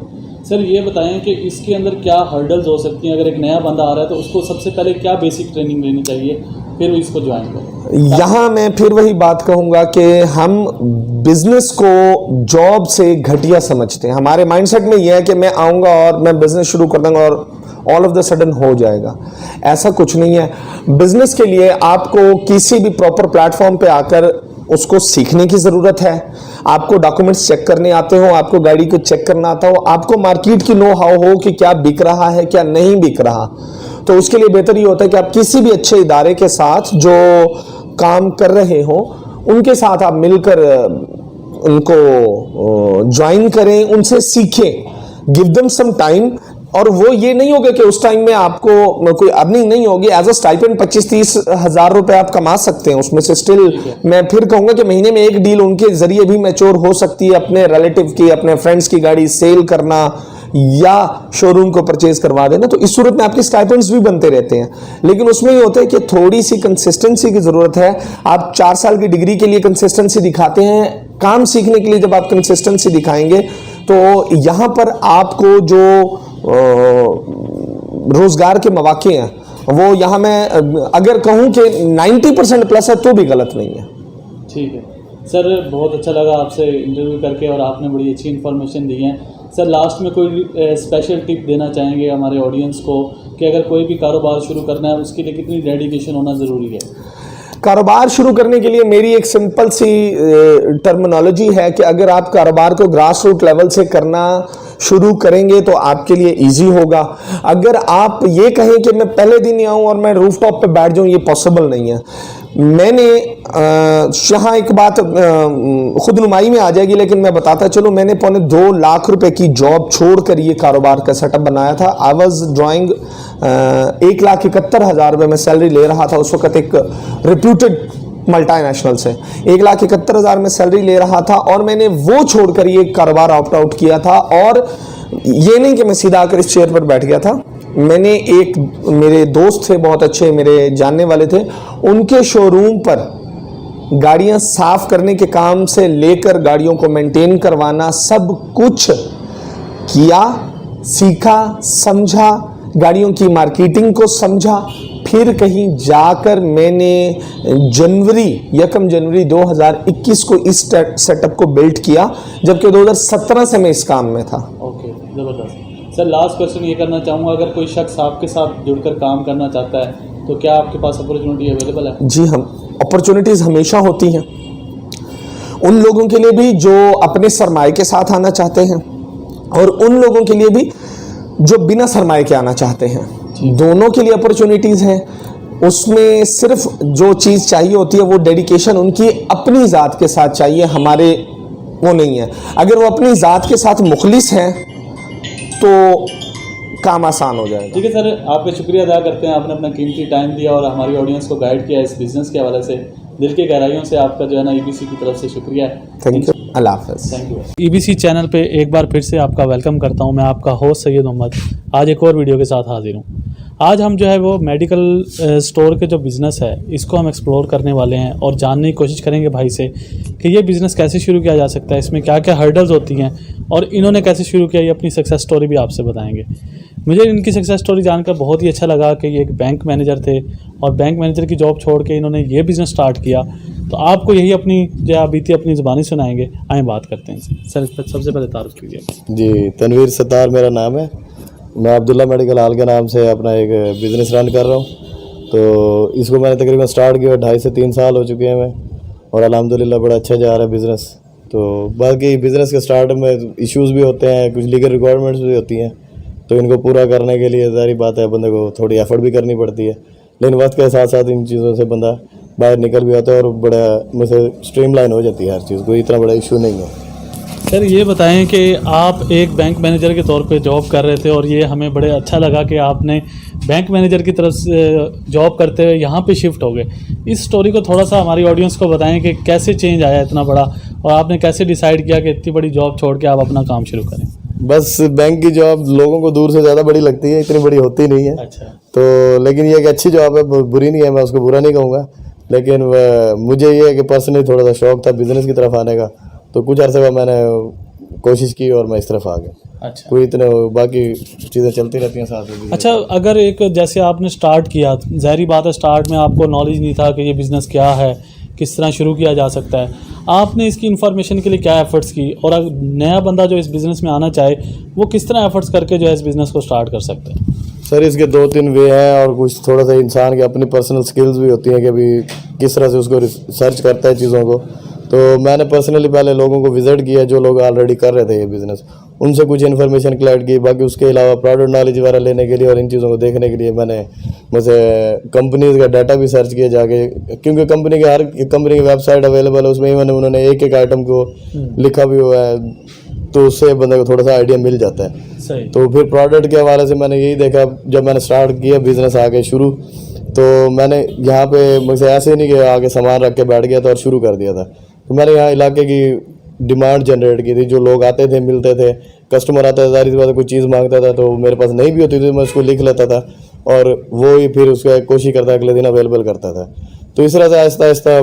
सर ये बताएं कि इसके अंदर क्या हर्डल्स हो सकती हैं, अगर एक नया बंदा आ रहा है तो उसको सबसे पहले क्या बेसिक ट्रेनिंग लेनी चाहिए फिर वो इसको ज्वाइन करे? यहाँ मैं फिर वही बात कहूँगा कि हम बिजनेस को जॉब से घटिया समझते हैं। हमारे माइंडसेट में यह है कि मैं आऊँगा और मैं बिजनेस शुरू कर दूँगा और ऑल ऑफ द सडन हो जाएगा। ऐसा कुछ नहीं है। बिजनेस के लिए आपको किसी भी प्रॉपर प्लेटफॉर्म पे आकर उसको सीखने की ज़रूरत है। आपको डॉक्यूमेंट्स चेक करने आते हो, आपको गाड़ी को चेक करना आता हो, आपको मार्केट की नो हाउ हो कि क्या बिक रहा है क्या नहीं बिक रहा। तो उसके लिए बेहतर ये होता है कि आप किसी भी अच्छे इदारे के साथ जो काम कर रहे हो उनके साथ आप मिलकर उनको ज्वाइन करें, उनसे सीखें, गिव देम सम टाइम। और वो ये नहीं होगा कि उस टाइम में आपको कोई अर्निंग नहीं होगी। एज अ स्टाइपेंड 25-30 हज़ार रुपए आप कमा सकते हैं उसमें से। स्टिल मैं फिर कहूंगा कि महीने में एक डील उनके जरिए भी मैच्योर हो सकती है। अपने रिलेटिव की, अपने फ्रेंड्स की गाड़ी सेल करना या शोरूम को परचेज करवा देना, तो इस सूरत में आपके स्टाइपेंड्स भी बनते रहते हैं। लेकिन उसमें ये होता है कि थोड़ी सी कंसिस्टेंसी की जरूरत है। आप 4 साल की डिग्री के लिए कंसिस्टेंसी दिखाते हैं, काम सीखने के लिए जब आप कंसिस्टेंसी दिखाएंगे तो यहां पर आपको जो रोजगार के मौके हैं वो यहाँ मैं अगर कहूँ कि 90% प्लस है तो भी गलत नहीं है। ठीक है सर, बहुत अच्छा लगा आपसे इंटरव्यू करके और आपने बड़ी अच्छी इन्फॉर्मेशन दी है। सर लास्ट में कोई स्पेशल टिप देना चाहेंगे हमारे ऑडियंस को कि अगर कोई भी कारोबार शुरू करना है उसके लिए कितनी डेडिकेशन होना ज़रूरी है? कारोबार शुरू करने के लिए मेरी एक सिंपल सी टर्मिनोलॉजी है कि अगर आप कारोबार को ग्रास रूट लेवल से करना शुरू करेंगे तो आपके लिए इजी होगा। अगर आप ये कहें कि मैं पहले दिन ही आऊं और मैं रूफटॉप पे बैठ जाऊं, ये पॉसिबल नहीं है। मैंने यहाँ एक बात खुद नुमाई में आ जाएगी लेकिन मैं बताता चलो, मैंने 2.25 लाख रुपए की जॉब छोड़कर ये कारोबार का सेटअप बनाया था। आई वॉज ड्राइंग 1,71,000 रुपये में सैलरी ले रहा था उस वक्त एक रिप्यूटेड मल्टीनेशनल से। 1,71,000 में सैलरी ले रहा था और मैंने वो छोड़कर ये कारोबार ऑप्ट आउट किया था। और ये नहीं कि मैं सीधा आकर इस चेयर पर बैठ गया था। मैंने एक मेरे दोस्त थे, बहुत अच्छे मेरे जानने वाले थे, उनके शोरूम पर गाड़ियां साफ करने के काम से लेकर गाड़ियों को मेंटेन करवाना सब कुछ किया, सीखा, समझा, गाड़ियों की मार्केटिंग को समझा। फिर कहीं जाकर मैंने 1 जनवरी 2021 को इस सेटअप को बिल्ड किया, जबकि 2017 से मैं इस काम में था। ओके, ज़बरदस्त। सर लास्ट क्वेश्चन ये करना चाहूँगा, अगर कोई शख्स आपके साथ जुड़कर काम करना चाहता है तो क्या आपके पास अपॉर्चुनिटी अवेलेबल है? जी हम अपॉर्चुनिटीज़ हमेशा होती हैं उन लोगों के लिए भी जो अपने सरमाए के साथ आना चाहते हैं और उन लोगों के लिए भी जो बिना सरमाए के आना चाहते हैं। दोनों के लिए अपॉर्चुनिटीज़ हैं। उसमें सिर्फ जो चीज़ चाहिए होती है वो डेडिकेशन उनकी अपनी ज़ात के साथ चाहिए, हमारे वो नहीं है। अगर वो अपनी ज़ात के साथ मुखलिस हैं तो काम आसान हो जाएगा। ठीक है सर, आपका शुक्रिया अदा करते हैं, आपने अपना कीमती टाइम दिया और हमारी ऑडियंस को गाइड किया इस बिज़नेस के हवाले से। दिल की गहराइयों से आपका जो है ना EBC की तरफ से शुक्रिया है। थैंक यू, अल्लाह हाफ़िज़। Thank you. EBC चैनल पे एक बार फिर से आपका वेलकम करता हूँ। मैं आपका होस्ट सैयद मोहम्मद आज एक और वीडियो के साथ हाजिर हूँ। आज हम जो है वो मेडिकल स्टोर के जो बिज़नेस है इसको हम एक्सप्लोर करने वाले हैं और जानने की कोशिश करेंगे भाई से कि ये बिज़नेस कैसे शुरू किया जा सकता है, इसमें क्या क्या हर्डल्स होती हैं और इन्होंने कैसे शुरू किया, ये अपनी सक्सेस स्टोरी भी आपसे बताएंगे। मुझे इनकी सक्सेस स्टोरी जानकर बहुत ही अच्छा लगा कि ये एक बैंक मैनेजर थे और बैंक मैनेजर की जॉब छोड़ के इन्होंने ये बिज़नेस स्टार्ट किया। तो आपको यही अपनी जो बीती अपनी ज़ुबानी सुनाएंगे। आए बात करते हैं सर, सबसे पहले तारुफ कीजिए। जी, तनवीर सत्तार मेरा नाम है। मैं अब्दुल्ला मेडिकल हॉल के नाम से अपना एक बिज़नेस रन कर रहा हूँ। तो इसको मैंने तकरीबन स्टार्ट किया 2.5 से 3 साल हो चुके हैं मैं, और अल्हम्दुलिल्लाह बड़ा अच्छा जा रहा है बिज़नेस। तो बाकी बिज़नेस के स्टार्ट में इश्यूज़ भी होते हैं, कुछ लीगल रिक्वायरमेंट्स भी होती हैं, तो इनको पूरा करने के लिए ज़ाहिर बात है बंदे को थोड़ी एफर्ट भी करनी पड़ती है। लेकिन वक्त के साथ साथ इन चीज़ों से बंदा बाहर निकल भी आता है और बड़ा मुझसे स्ट्रीमलाइन हो जाती है हर चीज़, कोई इतना बड़ा इशू नहीं है। सर ये बताएं कि आप एक बैंक मैनेजर के तौर पे जॉब कर रहे थे और ये हमें बड़े अच्छा लगा कि आपने बैंक मैनेजर की तरफ से जॉब करते हुए यहाँ पे शिफ्ट हो गए। इस स्टोरी को थोड़ा सा हमारी ऑडियंस को बताएं कि कैसे चेंज आया इतना बड़ा और आपने कैसे डिसाइड किया कि इतनी बड़ी जॉब छोड़ के आप अपना काम शुरू करें। बस बैंक की जॉब लोगों को दूर से ज़्यादा बड़ी लगती है, इतनी बड़ी होती नहीं है। अच्छा। तो लेकिन ये एक अच्छी जॉब है, बुरी नहीं है, मैं उसको बुरा नहीं कहूँगा। लेकिन मुझे ये है कि पर्सनली थोड़ा सा शौक था बिज़नेस की तरफ आने का, तो कुछ अर्से बाद मैंने कोशिश की और मैं इस तरफ आ गया। अच्छा कोई इतने बाकी चीज़ें चलती रहती हैं साथ में। अच्छा, अगर एक जैसे आपने स्टार्ट किया, ज़ाहिर बात है स्टार्ट में आपको नॉलेज नहीं था कि ये बिज़नेस क्या है, किस तरह शुरू किया जा सकता है, आपने इसकी इन्फॉर्मेशन के लिए क्या एफ़र्ट्स की, और अगर नया बंदा जो इस बिज़नेस में आना चाहे वो किस तरह एफ़र्ट्स करके जो है इस बिज़नेस को स्टार्ट कर सकता है? सर इसके 2-3 वे हैं और कुछ थोड़ा सा इंसान की अपनी पर्सनल स्किल्स भी होती हैं कि अभी किस तरह से उसको सर्च करता है चीज़ों को। तो मैंने पर्सनली पहले लोगों को विज़िट किया जो लोग ऑलरेडी कर रहे थे ये बिज़नेस, उनसे कुछ इन्फॉर्मेशन कलेक्ट की। बाकी उसके अलावा प्रोडक्ट नॉलेज वगैरह लेने के लिए और इन चीज़ों को देखने के लिए मैंने मुझे कंपनीज़ का डाटा भी सर्च किया जाके, क्योंकि कंपनी के हर कंपनी की वेबसाइट अवेलेबल है, उसमें इवन उन्होंने एक एक आइटम को लिखा भी हुआ है, तो उससे बंदे को थोड़ा सा आइडिया मिल जाता है। सही। तो फिर प्रोडक्ट के हवाले से मैंने यही देखा, जब मैंने स्टार्ट किया बिज़नेस आगे शुरू, तो मैंने यहाँ पे मुझसे ऐसे नहीं कि आगे सामान रख के बैठ गया था और शुरू कर दिया था। तो मैंने यहाँ इलाके की डिमांड जनरेट की थी, जो लोग आते थे, मिलते थे, कस्टमर आता था, ज़ाहिर सी बात है कोई चीज़ मांगता था तो मेरे पास नहीं भी होती थी, मैं उसको लिख लेता था और वो ही फिर उसका कोशिश करता अगले दिन अवेलेबल करता था। तो इस तरह से आहिस्ता आहिस्ता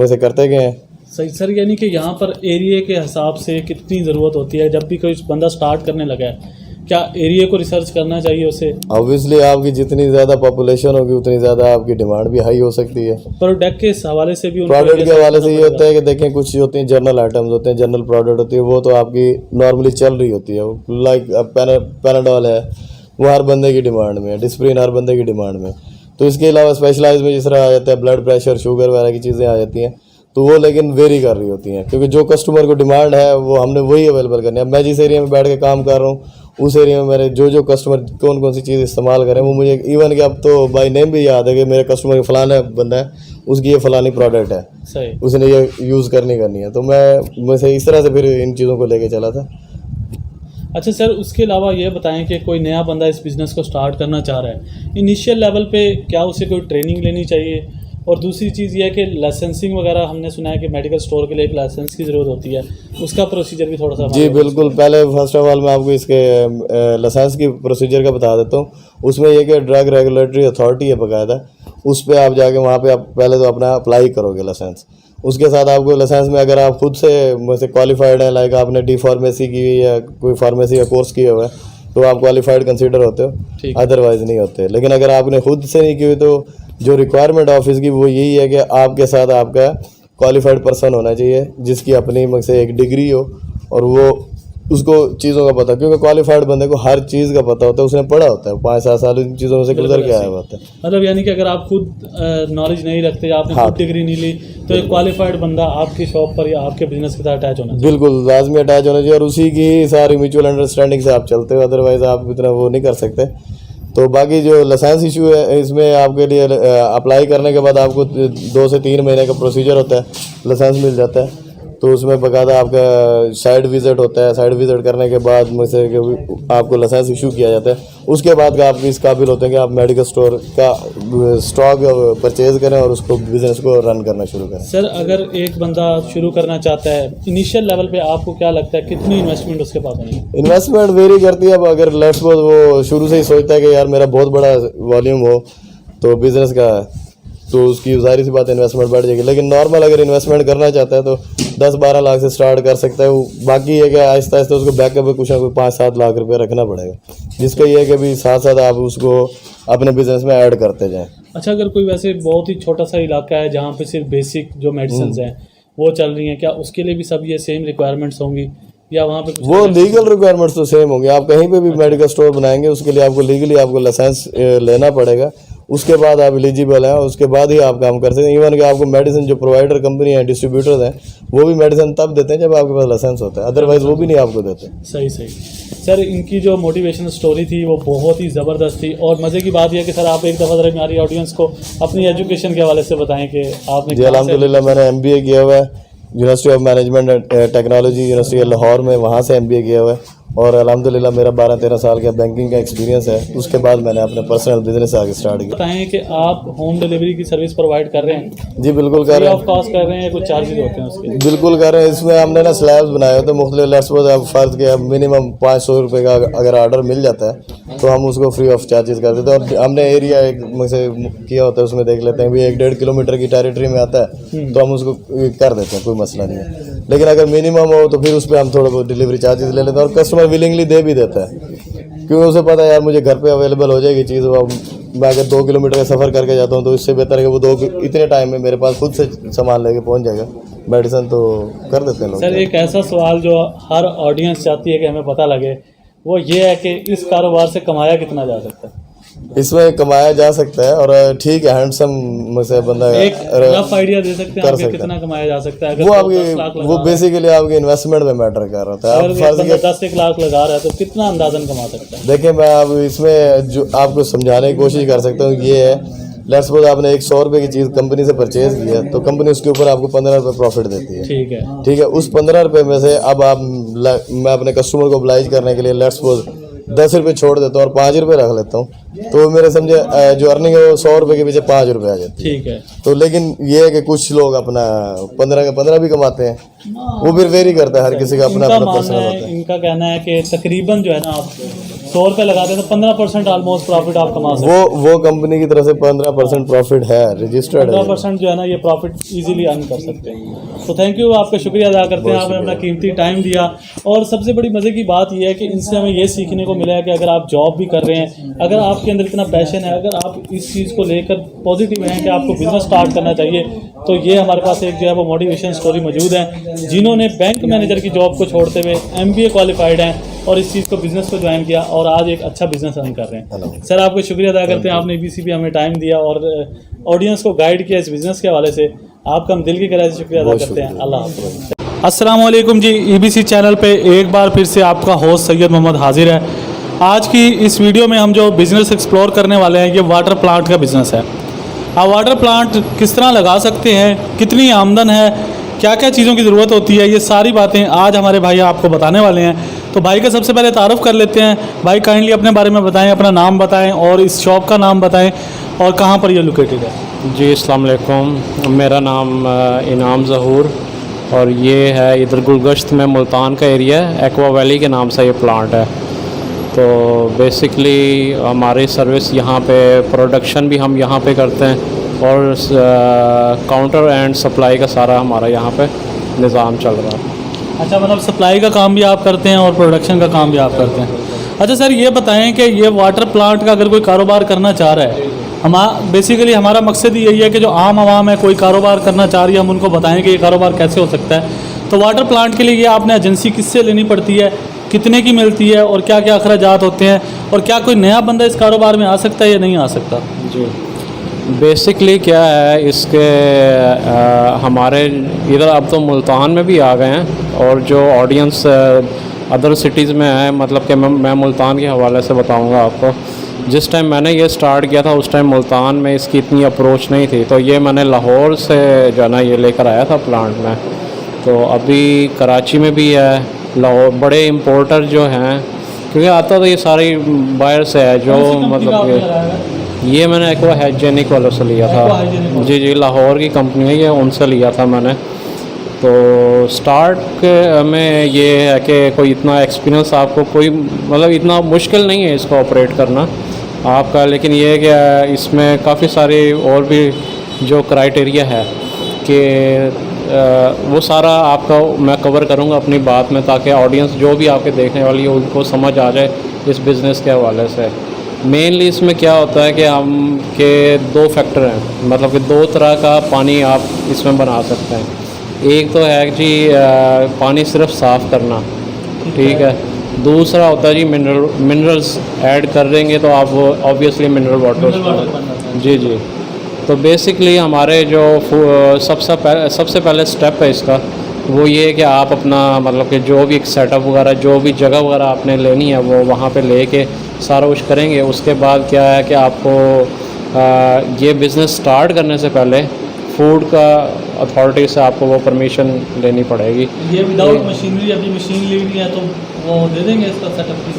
वैसे करते गए हैं। सही सर, यानी कि यहाँ पर एरिया के हिसाब से कितनी ज़रूरत होती है जब भी कोई बंदा स्टार्ट करने लगा है, क्या एरिया को रिसर्च करना चाहिए उसे? ऑब्वियसली आपकी जितनी ज़्यादा पॉपुलेशन होगी उतनी ज़्यादा आपकी डिमांड भी हाई हो सकती है। प्रोडक्ट के हवाले से भी प्रोडक्ट के हवाले से ये होता है कि देखें कुछ होती हैं जनरल आइटम्स होते हैं, जनरल प्रोडक्ट होती है, वो तो आपकी नॉर्मली चल रही होती है, लाइक पैनाडोल है, वो हर बंदे की डिमांड में है, डिस्प्रिन हर बंदे की डिमांड में। तो इसके अलावा स्पेशलाइज में जिस तरह आ जाता है ब्लड प्रेशर, शुगर वगैरह की चीज़ें आ जाती हैं, तो वो लेकिन वेरी कर रही होती हैं, क्योंकि जो कस्टमर को डिमांड है वो हमने वही अवेलेबल करनी है। मैं जिस एरिया में बैठ के काम कर रहा हूँ उस एरिया में मेरे जो कस्टमर कौन कौन सी चीज़ इस्तेमाल करें वो मुझे इवन कि अब तो बाई नेम भी याद है कि मेरे कस्टमर फलाना बंदा है, उसकी ये फलानी प्रोडक्ट है, सही, उसने ये यूज़ करनी है। तो मैं से इस तरह से फिर इन चीज़ों को लेके चला था। अच्छा सर, उसके अलावा ये बताएं कि कोई नया बंदा इस बिज़नेस को स्टार्ट करना चाह रहा है, इनिशियल लेवल पे क्या उसे कोई ट्रेनिंग लेनी चाहिए? और दूसरी चीज़ ये है कि लाइसेंसिंग वगैरह, हमने सुना है कि मेडिकल स्टोर के लिए एक लाइसेंस की ज़रूरत होती है, उसका प्रोसीजर भी थोड़ा सा? जी बिल्कुल, पहले फर्स्ट ऑफ ऑल मैं आपको इसके लाइसेंस की प्रोसीजर का बता देता हूँ। उसमें यह कि ड्रग रेगुलेटरी अथॉरिटी है बाकायदा, उस पर आप जाके वहाँ पे आप पहले तो अपना अप्लाई करोगे लाइसेंस। उसके साथ आपको लाइसेंस में अगर आप खुद से क्वालिफाइड हैं, लाइक आपने डी फार्मेसी की हुई या कोई फार्मेसी का कोर्स किया हुआ है, तो आप क्वालिफाइड कंसीडर होते हो, अदरवाइज नहीं होते। लेकिन अगर आपने खुद से नहीं की हुई तो जो रिक्वायरमेंट ऑफिस की वो यही है कि आपके साथ आपका क्वालिफाइड पर्सन होना चाहिए जिसकी अपनी मग से एक डिग्री हो और वो उसको चीज़ों का पता, क्योंकि क्वालिफाइड बंदे को हर चीज़ का पता होता है, उसने पढ़ा होता है, 5-7 साल इन चीज़ों में से गुजर के आया होता है। मतलब यानी कि अगर आप खुद नॉलेज नहीं रखते, आपने खुद डिग्री नहीं ली, तो एक क्वालिफाइड बंदा आपकी शॉप पर या आपके बिजनेस के साथ अटैच होना चाहिए। बिल्कुल लाजमी अटैच होना चाहिए और उसी की सारी म्यूचुअल अंडरस्टैंडिंग से आप चलते हो, अदरवाइज आप इतना वो नहीं कर सकते। तो बाकी जो लाइसेंस इशू है इसमें आपके लिए अप्लाई करने के बाद आपको 2 से 3 महीने का प्रोसीजर होता है, लाइसेंस मिल जाता है। तो उसमें बाकायदा आपका साइट विज़िट होता है, साइट विज़िट करने के बाद मुझसे आपको लाइसेंस इशू किया जाता है। उसके बाद का आप इस काबिल होते हैं कि आप मेडिकल स्टोर का स्टॉक परचेज़ करें और उसको बिज़नेस को रन करना शुरू करें। सर, अगर एक बंदा शुरू करना चाहता है इनिशियल लेवल पे, आपको क्या लगता है कितनी इन्वेस्टमेंट उसके पास होनी है? इन्वेस्टमेंट वेरी करती है। अब अगर लेट्स सपोज वो शुरू से ही सोचता है कि यार मेरा बहुत बड़ा वॉल्यूम हो तो बिज़नेस का, तो उसकी ज़ाहिर सी बात इन्वेस्टमेंट बढ़ जाएगी। लेकिन नॉर्मल अगर इन्वेस्टमेंट करना चाहता है तो 10-12 लाख से स्टार्ट कर सकता है। बाकी है कि आहिस्ता आहिस्ता उसको बैकअप में कुछ ना कुछ 5-7 लाख रुपए रखना पड़ेगा, जिसका ये है कि अभी साथ साथ आप उसको अपने बिजनेस में ऐड करते जाएं। अच्छा, अगर कोई वैसे बहुत ही छोटा सा इलाका है जहाँ पे सिर्फ बेसिक जो मेडिसिन हैं वो चल रही हैं, क्या उसके लिए भी सब ये सेम रिक्वायरमेंट्स होंगी या वहाँ पे वो लीगल रिक्वायरमेंट्स तो सेम होंगे? आप कहीं पे भी मेडिकल स्टोर बनाएंगे उसके लिए आपको लीगली आपको लाइसेंस लेना पड़ेगा, उसके बाद आप एलिजिबल हैं, उसके बाद ही आप काम कर सकते हैं। इवन कि आपको मेडिसिन जो प्रोवाइडर कंपनी है, डिस्ट्रीब्यूटर्स हैं, वो भी मेडिसिन तब देते हैं जब आपके पास लाइसेंस होता है, अदरवाइज वो भी नहीं आपको देते। सही सही। सर, इनकी जो मोटिवेशनल स्टोरी थी वो बहुत ही ज़बरदस्त थी और मज़े की बात यह है कि सर आप एक दफ़ा ज़रा हमारी ऑडियंस को अपनी एजुकेशन के हवाले से बताएं कि आपने। जी अल्हम्दुलिल्लाह, मैंने MBA किया हुआ है university of management and technology university Lahore में, वहाँ से MBA किया हुआ है। और अल्हम्दुलिल्लाह मेरा 12-13 साल का बैंकिंग का एक्सपीरियंस है। उसके बाद मैंने अपने पर्सनल बिजनेस आगे स्टार्ट किया। बताएं कि आप होम डिलीवरी की सर्विस प्रोवाइड कर रहे हैं? जी बिल्कुल कर फ्री रहे ऑफ हैं, कॉस्ट कर रहे हैं, कुछ चार्जेस होते हैं उसके? बिल्कुल कर रहे हैं। इसमें हमने ना स्लैब्स बनाए होते हैं मुख्तलिफ। लेट्स सपोज आप फ़र्ज़ किया मिनिमम 500 रुपये का अगर ऑर्डर मिल जाता है तो हम उसको फ्री ऑफ चार्जेस कर देते हैं। और हमने एरिया एक में से किया होता है, उसमें देख लेते हैं भी 1-1.5 किलोमीटर की टेरिटरी में आता है तो हम उसको कर देते हैं, कोई मसला नहीं है। लेकिन अगर मिनिमम हो तो फिर उस पर हम थोड़ा बहुत डिलीवरी चार्जेस ले लेते हैं और कस्टमर विलिंगली दे भी देता है, क्योंकि उसे पता है यार मुझे घर पे अवेलेबल हो जाएगी चीज़। वो मैं अगर 2 किलोमीटर का सफ़र करके जाता हूँ तो इससे बेहतर है कि वो इतने टाइम में मेरे पास खुद से सामान लेके पहुँच जाएगा। मेडिसिन तो कर देते हैं लोग। सर एक ऐसा सवाल जो हर ऑडियंस चाहती है कि हमें पता लगे, वो ये है कि इस कारोबार से कमाया कितना जा सकता है? इसमें कमाया जा सकता है और ठीक है, हैंडसम से बंदा एक रफ आइडिया दे सकते हैं कर आपके सकते कितना कमाया जा सकता है? अगर वो 10 लाख आपकी लगा वो रहा है, बेसिकली आपके इन्वेस्टमेंट में मैटर कर रहा है। अगर आप एक फर्ज बंदा के 10-1 लाख लगा रहा है तो कितना अंदाजन कमा सकता है? देखिए, मैं अब इसमें जो आपको समझाने की कोशिश कर सकता हूँ ये है, लेट्स सपोज आपने एक 100 रुपये की चीज़ कंपनी से परचेज की है तो कंपनी उसके ऊपर आपको 15 रुपये प्रॉफिट देती है। ठीक है, उस 15 रुपये में से अब मैं अपने कस्टमर को oblige करने के लिए लेट्स सपोज 10 रुपये छोड़ देता हूँ और 5 रुपये रख लेता हूँ, तो मेरे समझे जो अर्निंग है वो 100 रुपये के पीछे 5 रुपये आ जाती है। ठीक है। तो लेकिन ये है कि कुछ लोग अपना 15 के 15 भी कमाते हैं, वो फिर वेरी करता है, हर किसी का अपना इनका अपना मानना पर्सनल है, होता है। इनका कहना है कि तकरीबन जो है ना आप 100 रुपये लगाते हैं तो 15% ऑलमोस्ट प्रॉफिट आप कमा सकते हैं। वो कंपनी की तरफ से 15% प्रॉफिट है, रजिस्टर्ड है। 15% जो है ना ये प्रॉफिट इजीली अर्न कर सकते हैं। तो थैंक यू, आपका शुक्रिया अदा करते हैं, आपने अपना कीमती टाइम दिया। और सबसे बड़ी मज़े की बात यह है कि इनसे हमें ये सीखने को मिला है कि अगर आप जॉब भी कर रहे हैं, अगर आपके अंदर इतना पैशन है, अगर आप इस चीज़ को लेकर पॉजिटिव हैं कि आपको बिजनेस स्टार्ट करना चाहिए, तो ये हमारे पास एक जो है वो मोटिवेशन स्टोरी मौजूद है, जिन्होंने बैंक मैनेजर की जॉब को छोड़ते हुए MBA क्वालिफाइड हैं और इस चीज़ को बिज़नेस को ज्वाइन किया और आज एक अच्छा बिजनेस रन कर रहे हैं। सर आपको शुक्रिया अदा करते हैं, आपने EBC पे हमें टाइम दिया और ऑडियंस को गाइड किया इस बिज़नेस के हवाले से। आपका हम दिल की गहराई से शुक्रिया अदा करते हैं। अल्लाह हाफ़िज़। अस्सलाम वालेकुम जी, EBC चैनल पे एक बार फिर से आपका होस्ट सैयद मोहम्मद हाजिर है। आज की इस वीडियो में हम जो बिज़नेस एक्सप्लोर करने वाले हैं ये वाटर प्लांट का बिज़नेस है। आप वाटर प्लांट किस तरह लगा सकते हैं, कितनी आमदन है, क्या क्या चीज़ों की ज़रूरत होती है, ये सारी बातें आज हमारे भाई आपको बताने वाले हैं। तो भाई का सबसे पहले तारुफ कर लेते हैं। भाई काइंडली अपने बारे में बताएं, अपना नाम बताएं और इस शॉप का नाम बताएं और कहाँ पर ये लोकेटेड है। जी अस्सलाम वालेकुम, मेरा नाम इनाम ज़हूर और ये है इधर गुलगश्त में मुल्तान का एरिया है, एक्वा वैली के नाम से ये प्लांट है। तो बेसिकली हमारी सर्विस यहाँ पे प्रोडक्शन भी हम यहाँ पे करते हैं और काउंटर एंड सप्लाई का सारा हमारा यहाँ पे निज़ाम चल रहा है। अच्छा, मतलब सप्लाई का काम भी आप करते हैं और प्रोडक्शन का काम भी आप करते हैं। अच्छा सर, ये बताएं कि ये वाटर प्लांट का अगर कोई कारोबार करना चाह रहा है, बेसिकली हमारा मकसद यही है कि जो आम आवाम है कोई कारोबार करना चाह रही है, हम उनको बताएं कि ये कारोबार कैसे हो सकता है। तो वाटर प्लांट के लिए ये आपने एजेंसी किससे लेनी पड़ती है, कितने की मिलती है और क्या क्या अखराजात होते हैं, और क्या कोई नया बंदा इस कारोबार में आ सकता है या नहीं आ सकता? जी बेसिकली क्या है इसके हमारे इधर अब तो मुल्तान में भी आ गए हैं और जो ऑडियंस अदर सिटीज़ में है, मतलब कि मैं मुल्तान के हवाले से बताऊंगा आपको। जिस टाइम मैंने ये स्टार्ट किया था उस टाइम मुल्तान में इसकी इतनी अप्रोच नहीं थी, तो ये मैंने लाहौर से जो है ना ये लेकर आया था प्लांट में। तो अभी कराची में भी है, लाहौर बड़े इम्पोर्टर जो हैं, क्योंकि आता तो ये सारी बाहर से है जो मतलब ये मैंने एक्वा हाइजेनिक वालों से लिया था। जी लाहौर की कंपनी है ये, उनसे लिया था मैंने। तो स्टार्ट में ये है कि कोई इतना एक्सपीरियंस आपको कोई मतलब इतना मुश्किल नहीं है इसको ऑपरेट करना आपका, लेकिन ये है कि इसमें काफ़ी सारे और भी जो क्राइटेरिया है कि वो सारा आपका मैं कवर करूँगा अपनी बात में, ताकि ऑडियंस जो भी आपके देखने वाली है उनको समझ आ जाए इस बिज़नेस के हवाले से। मेनली इसमें क्या होता है कि हम के 2 फैक्टर हैं, मतलब कि 2 तरह का पानी आप इसमें बना सकते हैं। एक तो है जी पानी सिर्फ साफ़ करना, ठीक है। दूसरा होता है जी मिनरल्स ऐड कर देंगे तो आप वो ऑब्वियसली मिनरल वाटर। जी तो बेसिकली हमारे जो सबसे पहले स्टेप है इसका वो ये है कि आप अपना मतलब कि जो भी एक सेटअप वगैरह जो भी जगह वगैरह आपने लेनी है वो वहाँ पे लेके सारा कुछ करेंगे। उसके बाद क्या है कि आपको ये बिज़नेस स्टार्ट करने से पहले फूड का अथॉरिटी से आपको वो परमिशन लेनी पड़ेगी। ये विदाउट मशीनरी, अभी मशीन लेनी है तो वो दे देंगे इसका सेटअप भी?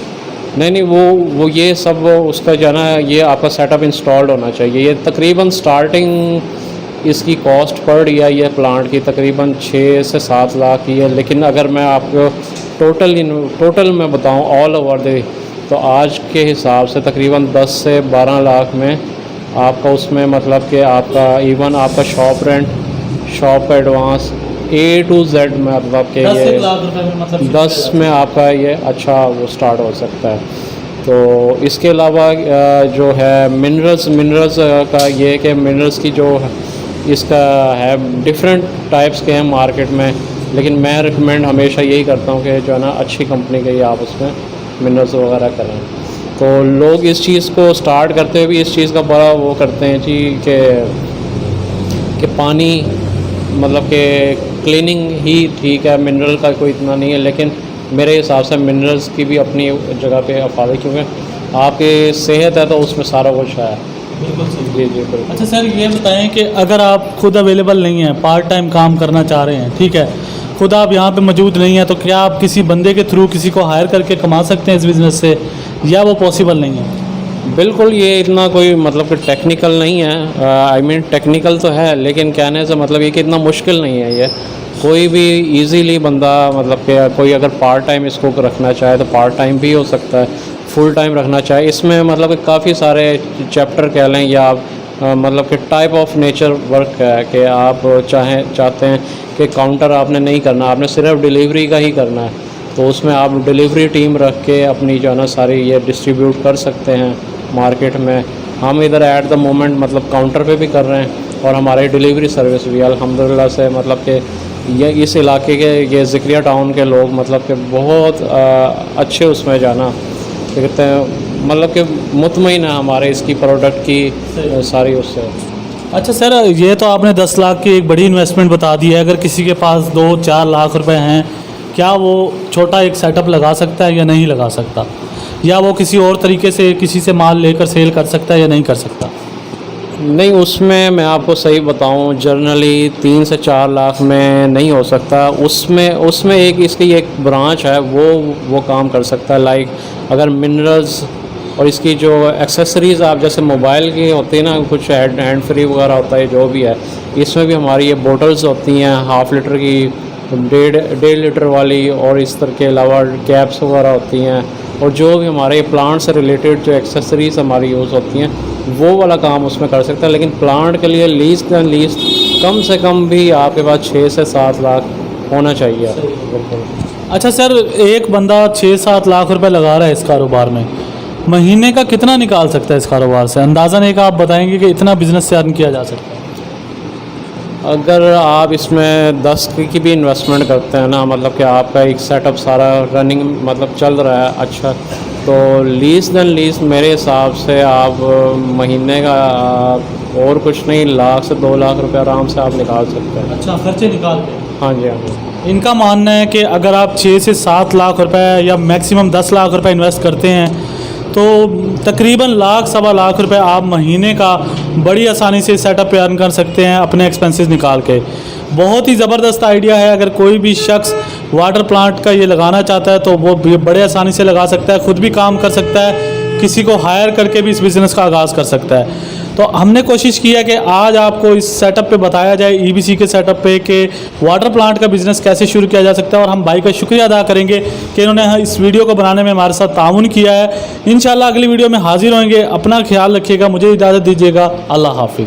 नहीं, वो ये सब उसका जो है ना, ये आपका सेटअप इंस्टॉल्ड होना चाहिए। ये तकरीबन स्टार्टिंग इसकी कॉस्ट पड़ रही है ये प्लांट की तकरीबन 6 से 7 लाख की है। लेकिन अगर मैं आपको टोटल में बताऊं ऑल ओवर द, तो आज के हिसाब से तकरीबन 10 से 12 लाख में आपका उसमें मतलब कि आपका इवन आपका shop rent, shop advance A to Z में मतलब कि 10 ये लाख रुपए में मतलब 10 में आपका ये अच्छा वो स्टार्ट हो सकता है। तो इसके अलावा जो है मिनरल्स का ये है कि मिनरल्स की जो इसका है डिफरेंट टाइप्स के हैं मार्केट में, लेकिन मैं रिकमेंड हमेशा यही करता हूँ कि जो है ना अच्छी कंपनी के ही आप उसमें मिनरल्स वगैरह करें। तो लोग इस चीज़ को स्टार्ट करते हुए भी इस चीज़ का बड़ा वो करते हैं जी कि पानी मतलब कि क्लीनिंग ही ठीक है, मिनरल का कोई इतना नहीं है। लेकिन मेरे हिसाब से मिनरल्स की भी अपनी जगह पे अफाद है, क्योंकि आपकी सेहत है तो उसमें सारा कुछ है। बिल्कुल सही। जी बिल्कुल। अच्छा सर, ये बताएं कि अगर आप खुद अवेलेबल नहीं हैं, पार्ट टाइम काम करना चाह रहे हैं, ठीक है, खुद आप यहाँ पे मौजूद नहीं हैं, तो क्या आप किसी बंदे के थ्रू किसी को हायर करके कमा सकते हैं इस बिज़नेस से, या वो पॉसिबल नहीं है? बिल्कुल, ये इतना कोई मतलब कि टेक्निकल नहीं है। आई मीन टेक्निकल तो है, लेकिन कहने से मतलब ये कि इतना मुश्किल नहीं है। ये कोई भी इजीली बंदा मतलब कि कोई अगर पार्ट टाइम इसको रखना चाहे तो पार्ट टाइम भी हो सकता है, फुल टाइम रखना चाहे। इसमें मतलब कि काफ़ी सारे चैप्टर कह लें या मतलब कि टाइप ऑफ नेचर वर्क है कि आप चाहते हैं कि काउंटर आपने नहीं करना, आपने सिर्फ डिलीवरी का ही करना है, तो उसमें आप डिलीवरी टीम रख के अपनी जो है ना सारी ये डिस्ट्रीब्यूट कर सकते हैं मार्केट में। हम इधर एट द मोमेंट मतलब काउंटर पे भी कर रहे हैं और हमारी डिलीवरी सर्विस भी अल्हम्दुलिल्लाह से मतलब कि ये इस इलाके के ये ज़िक्रिया टाउन के लोग मतलब कि बहुत अच्छे उसमें जाना कहते हैं मतलब कि मुतमईन है हमारे इसकी प्रोडक्ट की सारी उससे। अच्छा सर, ये तो आपने 10 लाख की एक बड़ी इन्वेस्टमेंट बता दी है। अगर किसी के पास 2-4 लाख रुपए हैं, क्या वो छोटा एक सेटअप लगा सकता है या नहीं लगा सकता, या वो किसी और तरीके से किसी से माल लेकर सेल कर सकता है या नहीं कर सकता? नहीं, उसमें मैं आपको सही बताऊं जनरली 3 से 4 लाख में नहीं हो सकता। उसमें एक इसकी एक ब्रांच है वो काम कर सकता है। लाइक अगर मिनरल्स और इसकी जो एक्सेसरीज़ आप जैसे मोबाइल की होती है ना, कुछ हैंड फ्री वगैरह होता है जो भी है, इसमें भी हमारी ये बोटल्स होती हैं 1/2 लीटर की, 1.5 लीटर वाली, और इस तरह के अलावा कैप्स वगैरह होती हैं, और जो भी हमारे प्लांट से रिलेटेड जो एक्सेसरीज़ हमारी यूज़ होती हैं वो वाला काम उसमें कर सकता है। लेकिन प्लांट के लिए लीस्ट एंड लीस्ट कम से कम भी आपके पास 6 से 7 लाख होना चाहिए। अच्छा सर, एक बंदा 6-7 लाख रुपए लगा रहा है इस कारोबार में, महीने का कितना निकाल सकता है इस कारोबार से? अंदाज़न एक आप बताएंगे कि इतना बिजनेस से अर्न किया जा सकता है? अगर आप इसमें 10 की भी इन्वेस्टमेंट करते हैं ना, मतलब कि आपका एक सेटअप सारा रनिंग मतलब चल रहा है अच्छा, तो लीस्ट देन लीस्ट मेरे हिसाब से आप महीने का और कुछ नहीं 1 लाख से 2 लाख रुपए आराम से आप निकाल सकते हैं। अच्छा, खर्चे निकाल के? हाँ जी, हाँ जी। इनका मानना है कि अगर आप 6 से 7 लाख रुपए या मैक्सिमम 10 लाख रुपए इन्वेस्ट करते हैं तो तकरीबन 1-1.25 लाख रुपए आप महीने का बड़ी आसानी से सेटअप पे अर्न कर सकते हैं अपने एक्सपेंसेस निकाल के। बहुत ही ज़बरदस्त आइडिया है। अगर कोई भी शख्स वाटर प्लांट का ये लगाना चाहता है तो वो बड़े आसानी से लगा सकता है, ख़ुद भी काम कर सकता है, किसी को हायर करके भी इस बिज़नेस का आगाज़ कर सकता है। तो हमने कोशिश की है कि आज आपको इस सेटअप पे बताया जाए, ईबीसी के सेटअप पे, कि वाटर प्लांट का बिज़नेस कैसे शुरू किया जा सकता है। और हम भाई का शुक्रिया अदा करेंगे कि इन्होंने इस वीडियो को बनाने में हमारे साथ ताउन किया है। इंशाल्लाह अगली वीडियो में हाजिर होंगे। अपना ख्याल रखिएगा, मुझे इजाज़त दीजिएगा। अल्लाह हाफिज़।